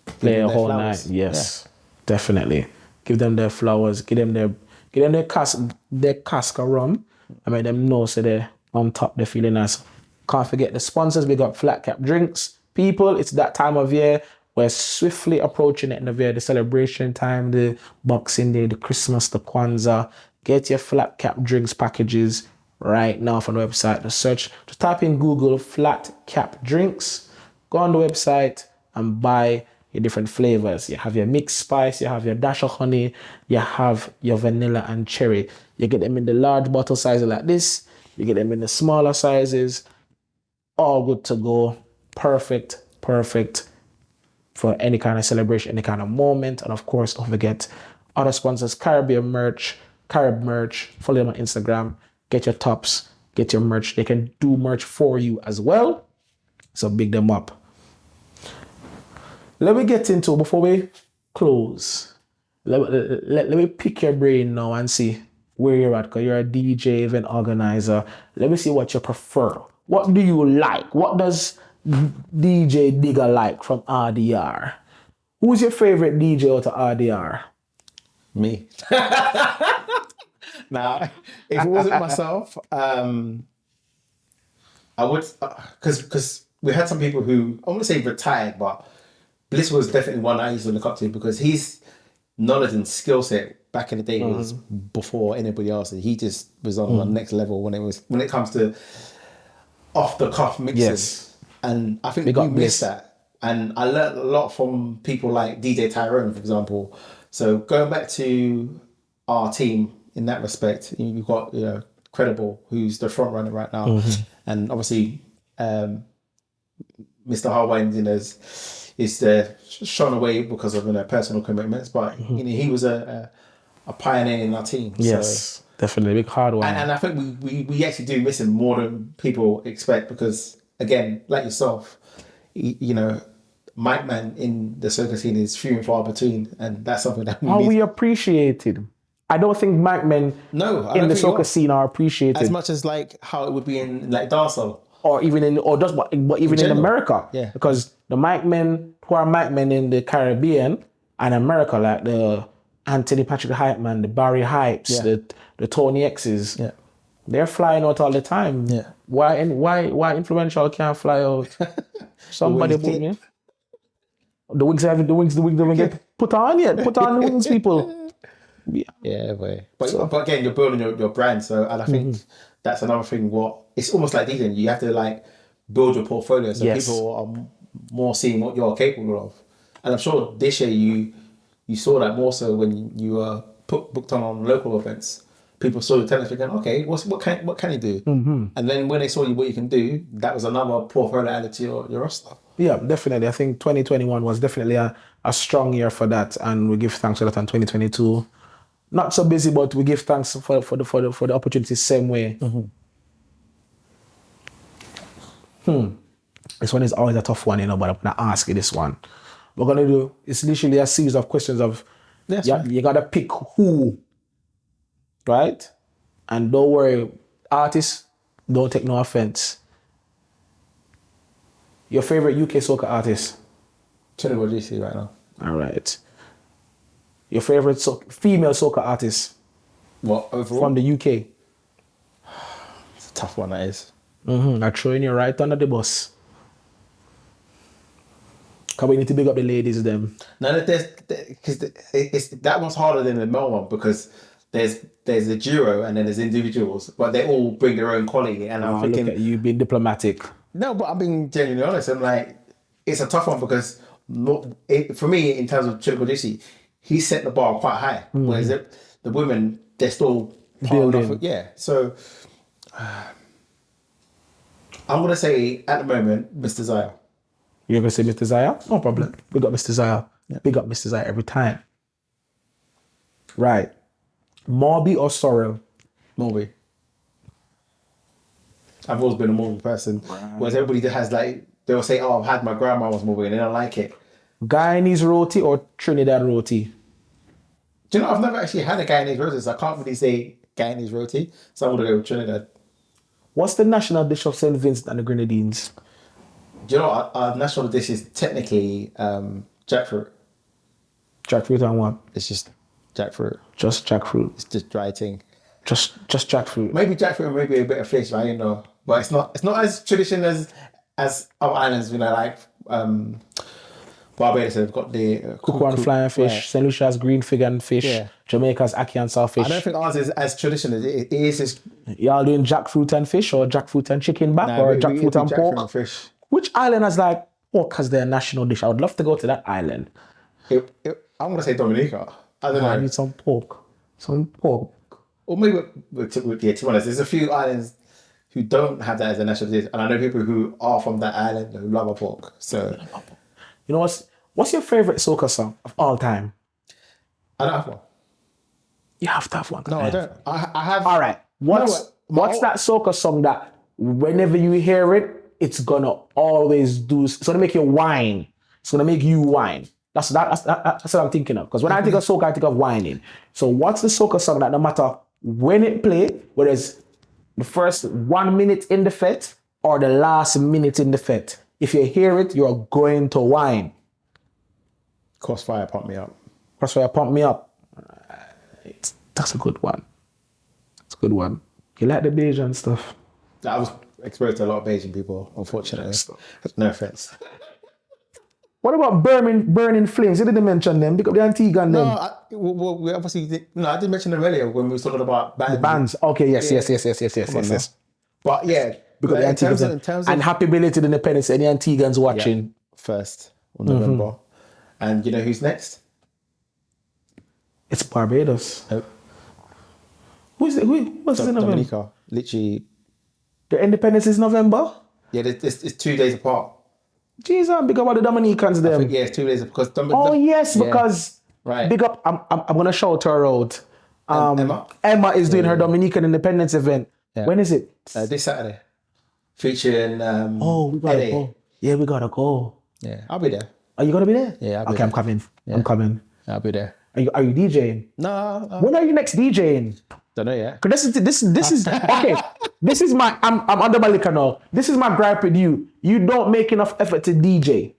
play a whole night? Yes, definitely. Give them their flowers, give them their cask of rum. I make them know so they're on top, they're feeling nice. Can't forget the sponsors. We got Flat Cap Drinks. People, it's that time of year. We're swiftly approaching the end of the year, the celebration time, the Boxing Day, the Christmas, the Kwanzaa. Get your Flat Cap Drinks packages right now from the website. Just type in Google Flat Cap Drinks. Go on the website and buy your different flavors. You have your mixed spice, you have your dash of honey, you have your vanilla and cherry. You get them in the large bottle sizes like this. You get them in the smaller sizes. All good to go. Perfect for any kind of celebration, any kind of moment. And of course, don't forget other sponsors, Carib merch. Follow them on Instagram. Get your tops, get your merch. They can do merch for you as well. So big them up. Let me get into, before we close, let me pick your brain now and see where you're at, because you're a DJ, event organizer. Let me see what you prefer. What do you like? What does DJ Digga like from RDR? Who's your favorite DJ out of RDR? Me. Now, if it wasn't myself, I would, because we had some people who, I want to say retired, but Bliss was definitely one I used to look up to because his knowledge and skill set back in the day was before anybody else. And he just was on the next level when it comes to off the cuff mixing. Yes. And I think Big we up missed Bliss. that. And I learned a lot from people like DJ Tyrone, for example. So going back to our team in that respect, you've got Credible, who's the front runner right now, and obviously Mr. Harwine, is there shown away because of personal commitments, but he was a pioneer in our team. Yes, so, definitely big hard one. And I think we actually do miss him more than people expect because again, like yourself, Mike Man in the SOCA scene is few and far between, and that's something that we appreciated. I don't think Mike Men in the SOCA scene are appreciated as much as like how it would be in like dancehall, or even in America. Yeah, because the Mike Men who are Mike Men in the Caribbean and America, like the Anthony Patrick Hype Man, the Barry Hypes, the Tony X's, they're flying out all the time. Yeah. Why influential can't fly out? Somebody put me. The wings haven't get put on yet. Put on the wings, people. Yeah, boy. But again, you're building your brand, so and I think that's another thing. It's almost like DJing. You have to like build your portfolio, so people are more seeing what you're capable of. And I'm sure this year you saw that more so when you were booked on local events. People saw your talent, thinking, okay, what can you do? And then when they saw what you can do, that was another portfolio added to your roster. Yeah, definitely. I think 2021 was definitely a strong year for that, and we give thanks for that. In 2022, not so busy, but we give thanks for the opportunity same way. This one is always a tough one, but I'm gonna ask you this one. We're gonna do it's literally a series of questions of you gotta pick who, right? And don't worry, artists, don't take no offense. Your favorite UK soca artist? Chinnigo GC right now. All right. Your favorite female soca artist? What, overall? From the UK? It's a tough one, that is. I'm throwing you right under the bus. Because we need to big up the ladies, them. No, because that one's harder than the male one because there's a duo and then there's individuals, but they all bring their own quality. And I'm thinking, look at you being diplomatic. No, but I'm being genuinely honest. I'm like, it's a tough one because for me, in terms of Chinnigo GC, he set the bar quite high. Whereas the women, they're still building. So I'm gonna say at the moment, Mr. Zaya. You're gonna say Mr. Zaya? No problem. Big up Mr. Zaya. Big up Mr. Zaya every time. Right. Morby or Sorrel? Morby. I've always been a Morby person. Right. Whereas everybody that has they'll say, oh, I've had my grandma's Morby and they don't like it. Guyanese roti or Trinidad roti? Do you know, I've never actually had a Guyanese roti, so I can't really say Guyanese roti. So I'm gonna go with Trinidad. What's the national dish of St. Vincent and the Grenadines? Do you know our national dish is technically jackfruit. Jackfruit and what? It's just jackfruit. Just jackfruit. It's just dry thing. Just jackfruit. Maybe jackfruit and maybe a bit of fish, I don't know. But it's not as traditional as other islands, like Barbados have got the cuckoo and flying fish, St. Lucia's green fig and fish, Jamaica's ackee and saltfish. I don't think ours is as traditional. It is just... Y'all doing jackfruit and fish or jackfruit and chicken back or jackfruit and pork? And fish. Which island has pork as their national dish? I would love to go to that island. I'm going to say Dominica. I don't know. I need some pork. Some pork. Or maybe, to be honest, there's a few islands who don't have that as a national dish. And I know people who are from that island who love a pork. So... You know what's your favorite soca song of all time? I don't have one. You have to have one. No, I don't. I have. All right. What's that soca song that whenever you hear it, it's gonna always do? It's gonna make you whine. It's gonna make you whine. That's what I'm thinking of. Because when I think of soca, I think of whining. So what's the soca song that no matter when it play, whether it's the first 1 minute in the fet or the last minute in the fet, if you hear it, you're going to whine. Crossfire Pump Me Up. Crossfire Pump Me Up. That's a good one. That's a good one. You like the Bayesian stuff? exposed to a lot of Asian people, unfortunately. No offense. What about burning flames? You didn't mention them. Pick up the Antigua and them. We obviously did, I did mention them earlier when we were talking about bands. The bands. Okay, yes. But yeah, Because the Antiguans in terms of and happy belated independence. Any Antigans watching? first of November, and you know who's next? It's Barbados. Who's it? What's in November? Dominica. Literally, The independence is November. yeah, it's 2 days apart. Jeez, I'm big up about the Dominicans I them. think, yeah, it's 2 days because Because right. big up. I'm gonna shout her out. Emma? Emma is doing her Dominican independence event. Yeah. When is it? This Saturday, featuring we gotta Eddie. go. Yeah, we gotta go. Yeah, I'll be there. Are you gonna be there? Yeah, I'll be Okay, there. I'm coming. I'm coming. I'll be there. Are you DJing? No, When are you next DJing? don't know yet. Cause this is okay. This is my I'm under my liquor now. This is my gripe with you. You don't make enough effort to DJ.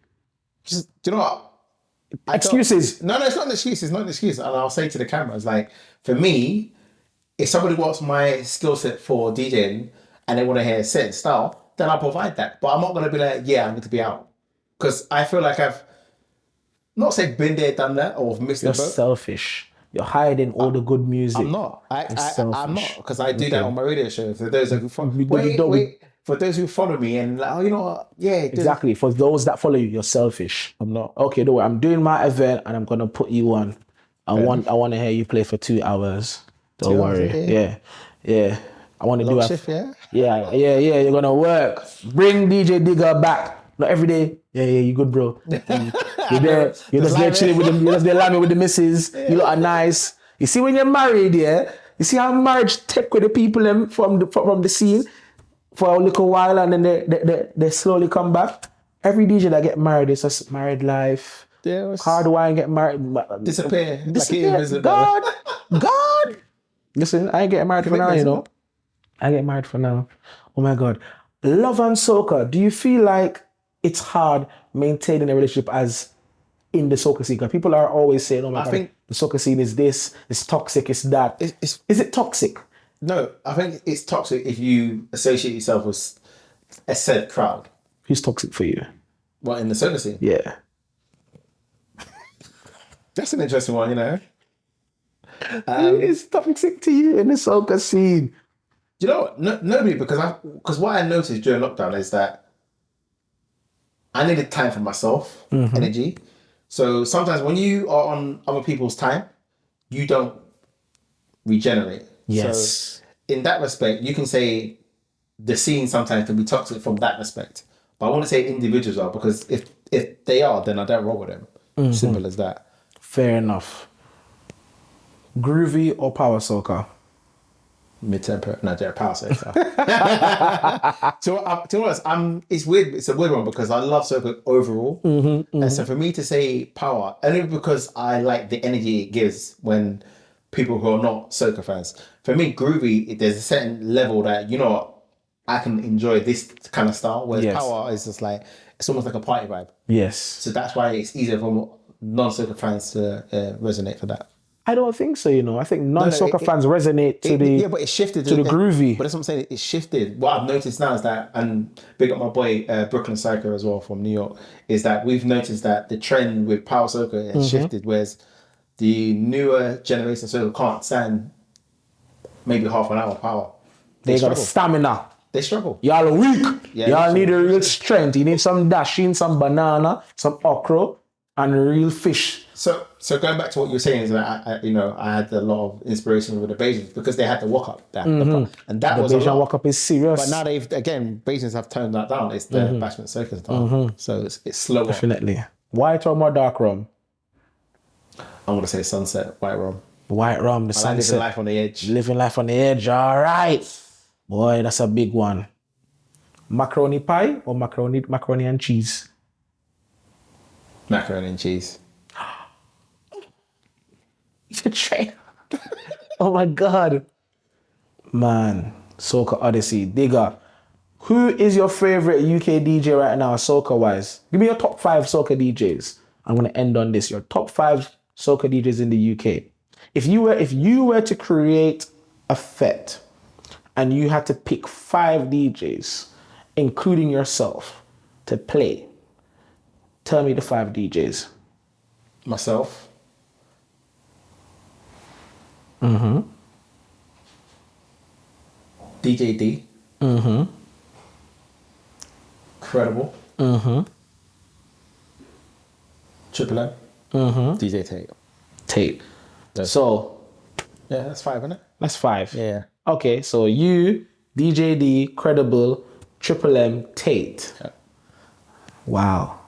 Just, do you know what? Excuses. No, it's not an excuse. It's not an excuse. And I'll say to the cameras, like, for me, if somebody wants my skill set for DJing and they want to hear a certain style, then I'll provide that. But I'm not going to be like, yeah, I'm going to be out. Because I feel like I've not said been there, done that, or missed the You're boat. selfish. You're hiding all the good music. I'm not. I'm selfish. not, because I do that on my radio show. For those who follow, don't- for those who follow me and like, oh, you know what? Yeah, Exactly. For those that follow you, you're selfish. I'm not. Okay, don't worry. I'm doing my event and I'm gonna put you on. I want to hear you play for 2 hours. Don't 2 hours, worry. Yeah. I want to do Long a shift, yeah? Yeah. You're gonna work. Bring DJ Digga back. Not every day. Yeah. You good, bro. You're there. You're just there chilling with them. You're just there laughing with the missus. You look are nice. You see when you're married, yeah. You see how marriage take with the people them from the scene for a little while, and then they slowly come back. Every DJ that get married, it's just married life. Yeah, Hard wine get married. disappear. Disappear. Like invisible. God. Listen, I ain't getting married for now, you know. I get married for now. Oh my God. Love and soca. Do you feel like it's hard maintaining a relationship as in the soca scene? Because people are always saying, oh my God, think the soca scene is this, it's toxic, it's that. Is it toxic? No, I think it's toxic if you associate yourself with a said crowd. Who's toxic for you? Well, in the soca scene. Yeah. That's an interesting one, you know. It's toxic to you in the soca scene. Do you know what? Nobody, because what I noticed during lockdown is that I needed time for myself, energy. So sometimes when you are on other people's time, you don't regenerate. Yes. So in that respect, you can say the scene sometimes can be toxic from that respect. But I want to say individuals are, because if they are, then I don't roll with them. Simple as that. Fair enough. Groovy or power soca? Mid-tempo, no, they're power soca. To be honest, it's weird. It's a weird one because I love soca overall, and so for me to say power, only because I like the energy it gives when people who are not soca fans. For me, groovy, there's a certain level that I can enjoy this kind of style. Whereas power is just like it's almost like a party vibe. Yes. So that's why it's easier for non-soca fans to resonate for that. I don't think so, I think non-soca fans resonate to the... Yeah, but it shifted to the groovy. But that's what I'm saying, it shifted. What I've noticed now is that, and big up my boy Brooklyn Psycho as well from New York, is that we've noticed that the trend with power soca has shifted, whereas the newer generation soca can't stand maybe half an hour power. They got stamina. They struggle. Y'all are weak. Yeah, Y'all need a real strength. You need some dashing, some banana, some okra, and a real fish. So going back to what you were saying is that I had a lot of inspiration with the Bajans because they had the walk up, and that was The a Bajan lot. walk up is serious. But now Bajans have toned that down. It's the bashment soca style, so it's slower. Definitely. White rum or dark rum? I'm gonna say sunset, white rum. White rum, the I like sunset. living life on the edge. Living life on the edge. All right. Boy, that's a big one. Macaroni pie or macaroni and cheese? Macaroni and cheese. It's a train. Oh my God. Man, Soca Odyssey. Digga, who is your favorite UK DJ right now, soca wise? Give me your top 5 soca DJs. I'm gonna end on this. Your top 5 soca DJs in the UK. If you were to create a fet and you had to pick 5 DJs including yourself, to play, tell me the 5 DJs. Myself. DJ D. Credible. Triple M. DJ Tate. Tate. So, Yeah, that's 5, isn't it? that's 5. Yeah. Okay, so you, DJ D, Credible, Triple M, Tate. Yeah. Wow.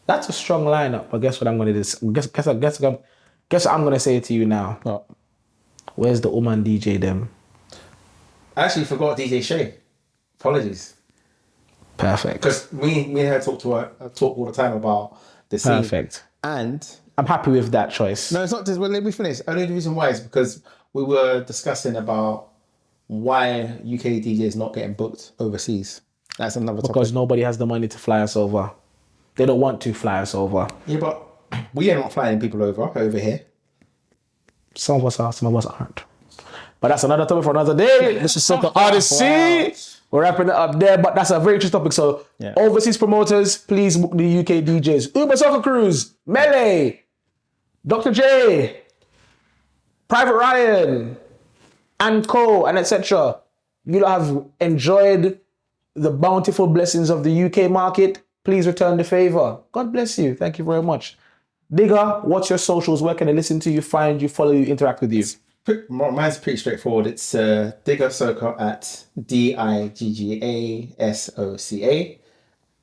That's a strong lineup, but guess what I'm going to do? Guess what I'm going to say to you now. Oh. Where's the Oman DJ them? I actually forgot DJ Shay. Apologies. Perfect. Because me and her talk all the time about the scene. Perfect. And I'm happy with that choice. no, it's not just, well, let me finish. Only the reason why is because we were discussing about why UK DJs not getting booked overseas. That's another topic. Because nobody has the money to fly us over. They don't want to fly us over. Yeah, but we are not flying people over here. Some of us are, some of us aren't. But that's another topic for another day. This is SOCA Odyssey. Wow. We're wrapping it up there, but that's a very interesting topic. So, overseas promoters, please book the UK DJs. Uber Soccer Cruise, Melee, Dr. J, Private Ryan, and Co, and etc. You have enjoyed the bountiful blessings of the UK market. Please return the favor. God bless you. Thank you very much. Digga, what's your socials? Where can they listen to you, find you, follow you, interact with you? Mine's pretty straightforward. It's Digga SOCA at DIGGASOCA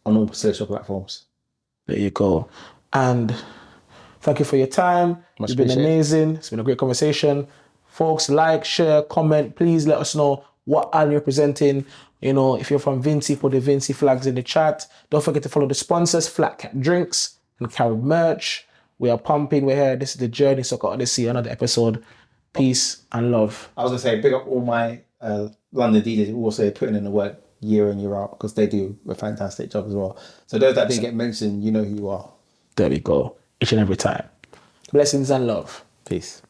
on all social platforms. There you go. And thank you for your time. Much It's been appreciated. amazing. It's been a great conversation. Folks, like, share, comment. Please let us know what island you're presenting. You know, if you're from Vinci, put the Vinci flags in the chat. Don't forget to follow the sponsors, Flat Cat Drinks and Carib Merch. We are pumping. We're here. This is the journey. SOCA Odyssey, another episode. Peace and love. I was going to say, big up all my London DJs who also putting in the work year in, year out, because they do a fantastic job as well. So those that didn't get mentioned, you know who you are. There we go. Each and every time. Blessings and love. Peace.